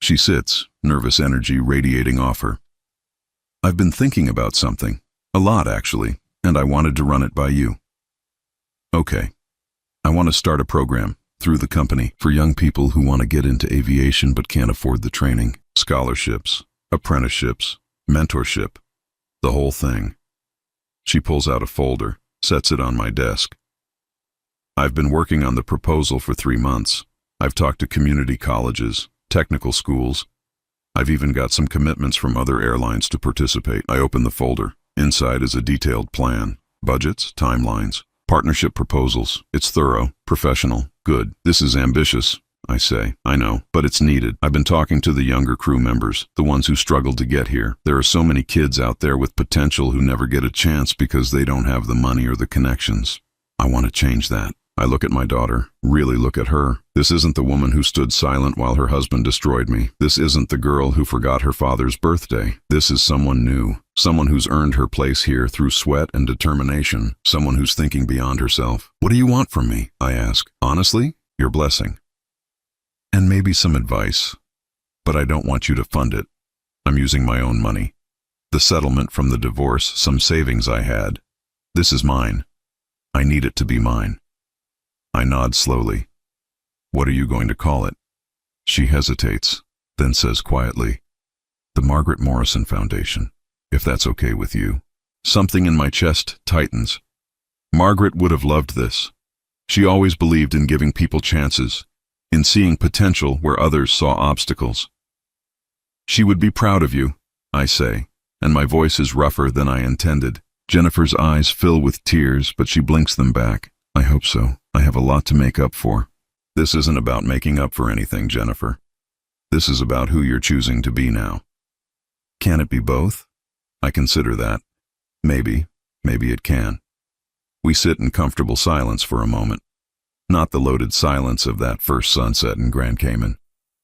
She sits, nervous energy radiating off her. I've been thinking about something. A lot, actually, and I wanted to run it by you. Okay. I want to start a program, through the company, for young people who want to get into aviation but can't afford the training. Scholarships, apprenticeships, mentorship, the whole thing. She pulls out a folder, sets it on my desk. I've been working on the proposal for 3 months. I've talked to community colleges, technical schools. I've even got some commitments from other airlines to participate. I open the folder. Inside is a detailed plan. Budgets, timelines, partnership proposals. It's thorough, professional, good. This is ambitious, I say. I know, but it's needed. I've been talking to the younger crew members, the ones who struggled to get here. There are so many kids out there with potential who never get a chance because they don't have the money or the connections. I want to change that. I look at my daughter, really look at her. This isn't the woman who stood silent while her husband destroyed me. This isn't the girl who forgot her father's birthday. This is someone new, someone who's earned her place here through sweat and determination, someone who's thinking beyond herself. What do you want from me? I ask. Honestly, your blessing. And maybe some advice. But I don't want you to fund it. I'm using my own money. The settlement from the divorce, some savings I had. This is mine. I need it to be mine. I nod slowly. What are you going to call it? She hesitates, then says quietly, the Margaret Morrison Foundation, if that's okay with you. Something in my chest tightens. Margaret would have loved this. She always believed in giving people chances, in seeing potential where others saw obstacles. She would be proud of you, I say, and my voice is rougher than I intended. Jennifer's eyes fill with tears, but she blinks them back. I hope so. I have a lot to make up for. This isn't about making up for anything, Jennifer. This is about who you're choosing to be now. Can it be both? I consider that. Maybe it can. We sit in comfortable silence for a moment. Not the loaded silence of that first sunset in Grand Cayman.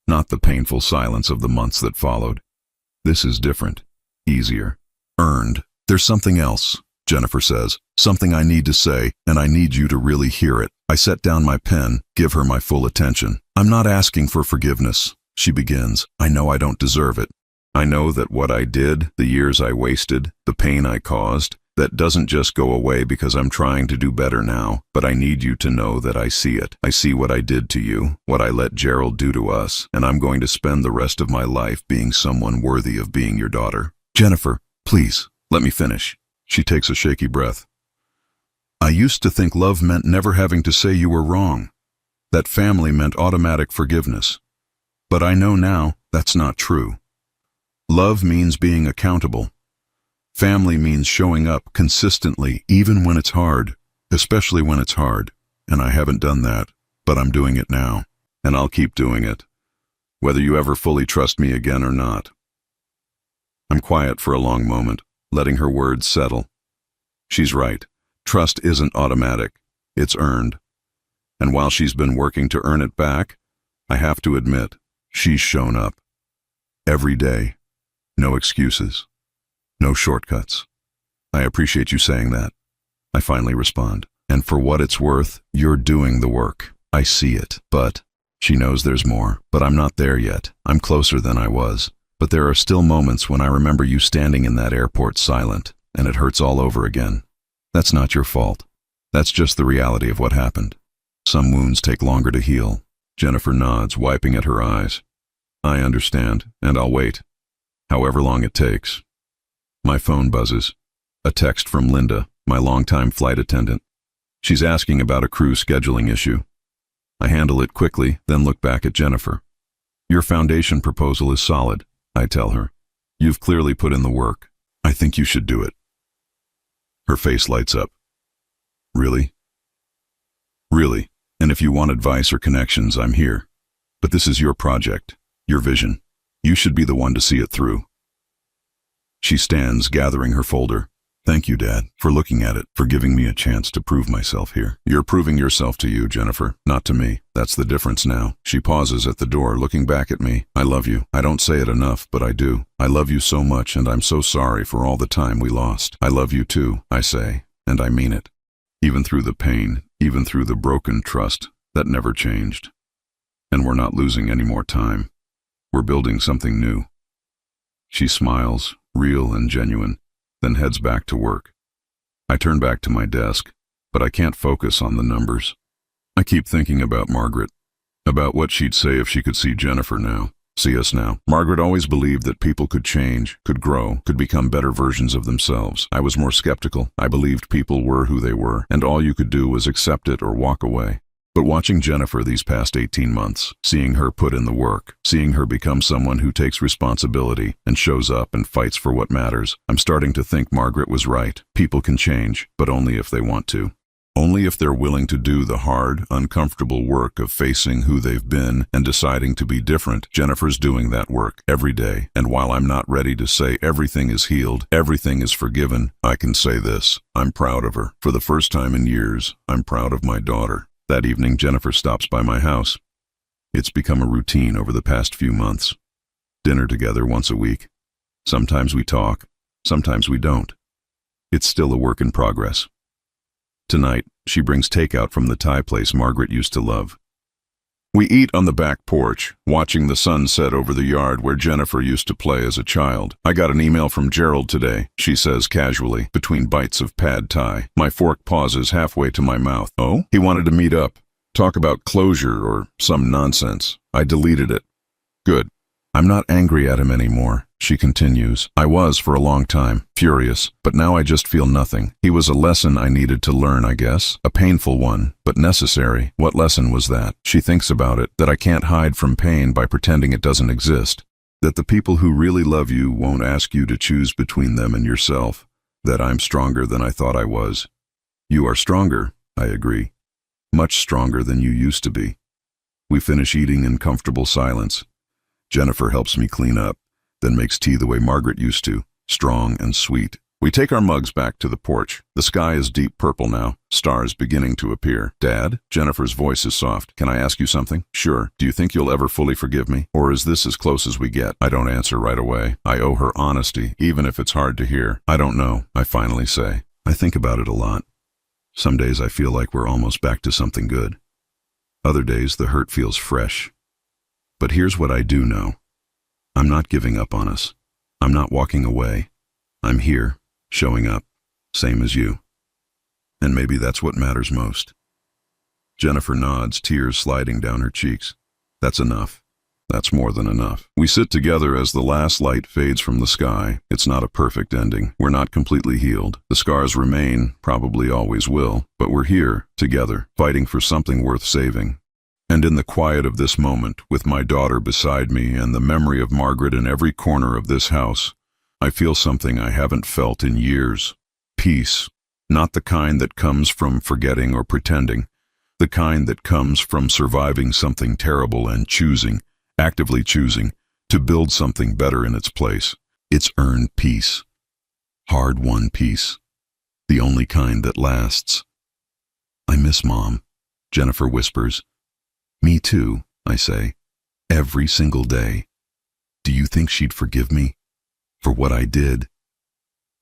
Not the painful silence of the months that followed. This is different. Easier. Earned. There's something else, Jennifer says. Something I need to say, and I need you to really hear it. I set down my pen, give her my full attention. I'm not asking for forgiveness, she begins. I know I don't deserve it. I know that what I did, the years I wasted, the pain I caused, that doesn't just go away because I'm trying to do better now, but I need you to know that I see it. I see what I did to you, what I let Gerald do to us, and I'm going to spend the rest of my life being someone worthy of being your daughter. Jennifer, please, let me finish. She takes a shaky breath. I used to think love meant never having to say you were wrong, that family meant automatic forgiveness. But I know now that's not true. Love means being accountable. Family means showing up consistently, even when it's hard, especially when it's hard. And I haven't done that, but I'm doing it now, and I'll keep doing it, whether you ever fully trust me again or not. I'm quiet for a long moment, letting her words settle. She's right. Trust isn't automatic. It's earned. And while she's been working to earn it back, I have to admit, she's shown up. Every day. No excuses. No shortcuts. I appreciate you saying that. I finally respond. And for what it's worth, you're doing the work. I see it. But she knows there's more. But I'm not there yet. I'm closer than I was. But there are still moments when I remember you standing in that airport silent, and it hurts all over again. That's not your fault. That's just the reality of what happened. Some wounds take longer to heal. Jennifer nods, wiping at her eyes. I understand, and I'll wait. However long it takes. My phone buzzes. A text from Linda, my longtime flight attendant. She's asking about a crew scheduling issue. I handle it quickly, then look back at Jennifer. Your foundation proposal is solid, I tell her. You've clearly put in the work. I think you should do it. Her face lights up. Really? Really. And if you want advice or connections, I'm here. But this is your project, your vision. You should be the one to see it through. She stands, gathering her folder. Thank you, Dad, for looking at it, for giving me a chance to prove myself here. You're proving yourself to you, Jennifer, not to me. That's the difference now. She pauses at the door, looking back at me. I love you. I don't say it enough, but I do. I love you so much, and I'm so sorry for all the time we lost. I love you too, I say, and I mean it. Even through the pain, even through the broken trust, that never changed. And we're not losing any more time. We're building something new. She smiles, real and genuine, then heads back to work. I turn back to my desk, but I can't focus on the numbers. I keep thinking about Margaret, about what she'd say if she could see Jennifer now, see us now. Margaret always believed that people could change, could grow, could become better versions of themselves. I was more skeptical. I believed people were who they were, and all you could do was accept it or walk away. But watching Jennifer these past 18 months, seeing her put in the work, seeing her become someone who takes responsibility and shows up and fights for what matters, I'm starting to think Margaret was right. People can change, but only if they want to. Only if they're willing to do the hard, uncomfortable work of facing who they've been and deciding to be different. Jennifer's doing that work every day, and while I'm not ready to say everything is healed, everything is forgiven, I can say this: I'm proud of her. For the first time in years, I'm proud of my daughter. That evening, Jennifer stops by my house. It's become a routine over the past few months. Dinner together once a week. Sometimes we talk, sometimes we don't. It's still a work in progress. Tonight, she brings takeout from the Thai place Margaret used to love. We eat on the back porch, watching the sun set over the yard where Jennifer used to play as a child. I got an email from Gerald today, she says casually, between bites of pad thai. My fork pauses halfway to my mouth. Oh? He wanted to meet up, talk about closure or some nonsense. I deleted it. Good. I'm not angry at him anymore, she continues. I was for a long time, furious, but now I just feel nothing. He was a lesson I needed to learn, I guess. A painful one, but necessary. What lesson was that? She thinks about it, that I can't hide from pain by pretending it doesn't exist. That the people who really love you won't ask you to choose between them and yourself. That I'm stronger than I thought I was. You are stronger, I agree. Much stronger than you used to be. We finish eating in comfortable silence. Jennifer helps me clean up, then makes tea the way Margaret used to, strong and sweet. We take our mugs back to the porch. The sky is deep purple now, stars beginning to appear. Dad? Jennifer's voice is soft. Can I ask you something? Sure. Do you think you'll ever fully forgive me? Or is this as close as we get? I don't answer right away. I owe her honesty, even if it's hard to hear. I don't know, I finally say. I think about it a lot. Some days I feel like we're almost back to something good. Other days the hurt feels fresh. But here's what I do know. I'm not giving up on us. I'm not walking away. I'm here, showing up, same as you. And maybe that's what matters most. Jennifer nods, tears sliding down her cheeks. That's enough. That's more than enough. We sit together as the last light fades from the sky. It's not a perfect ending. We're not completely healed. The scars remain, probably always will, but we're here, together, fighting for something worth saving. And in the quiet of this moment, with my daughter beside me and the memory of Margaret in every corner of this house, I feel something I haven't felt in years. Peace. Not the kind that comes from forgetting or pretending. The kind that comes from surviving something terrible and choosing, actively choosing, to build something better in its place. It's earned peace. Hard-won peace. The only kind that lasts. I miss Mom, Jennifer whispers. Me too, I say. Every single day. Do you think she'd forgive me? For what I did?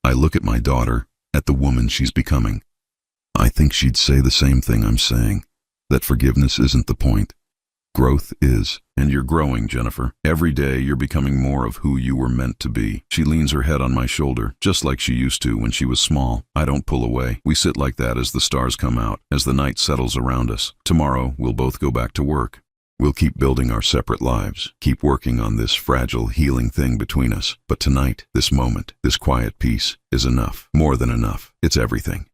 I look at my daughter, at the woman she's becoming. I think she'd say the same thing I'm saying. That forgiveness isn't the point. Growth is, and you're growing, Jennifer. Every day you're becoming more of who you were meant to be. She leans her head on my shoulder, just like she used to when she was small. I don't pull away. We sit like that as the stars come out, as the night settles around us. Tomorrow, we'll both go back to work. We'll keep building our separate lives, keep working on this fragile, healing thing between us. But tonight, this moment, this quiet peace, is enough. More than enough. It's everything.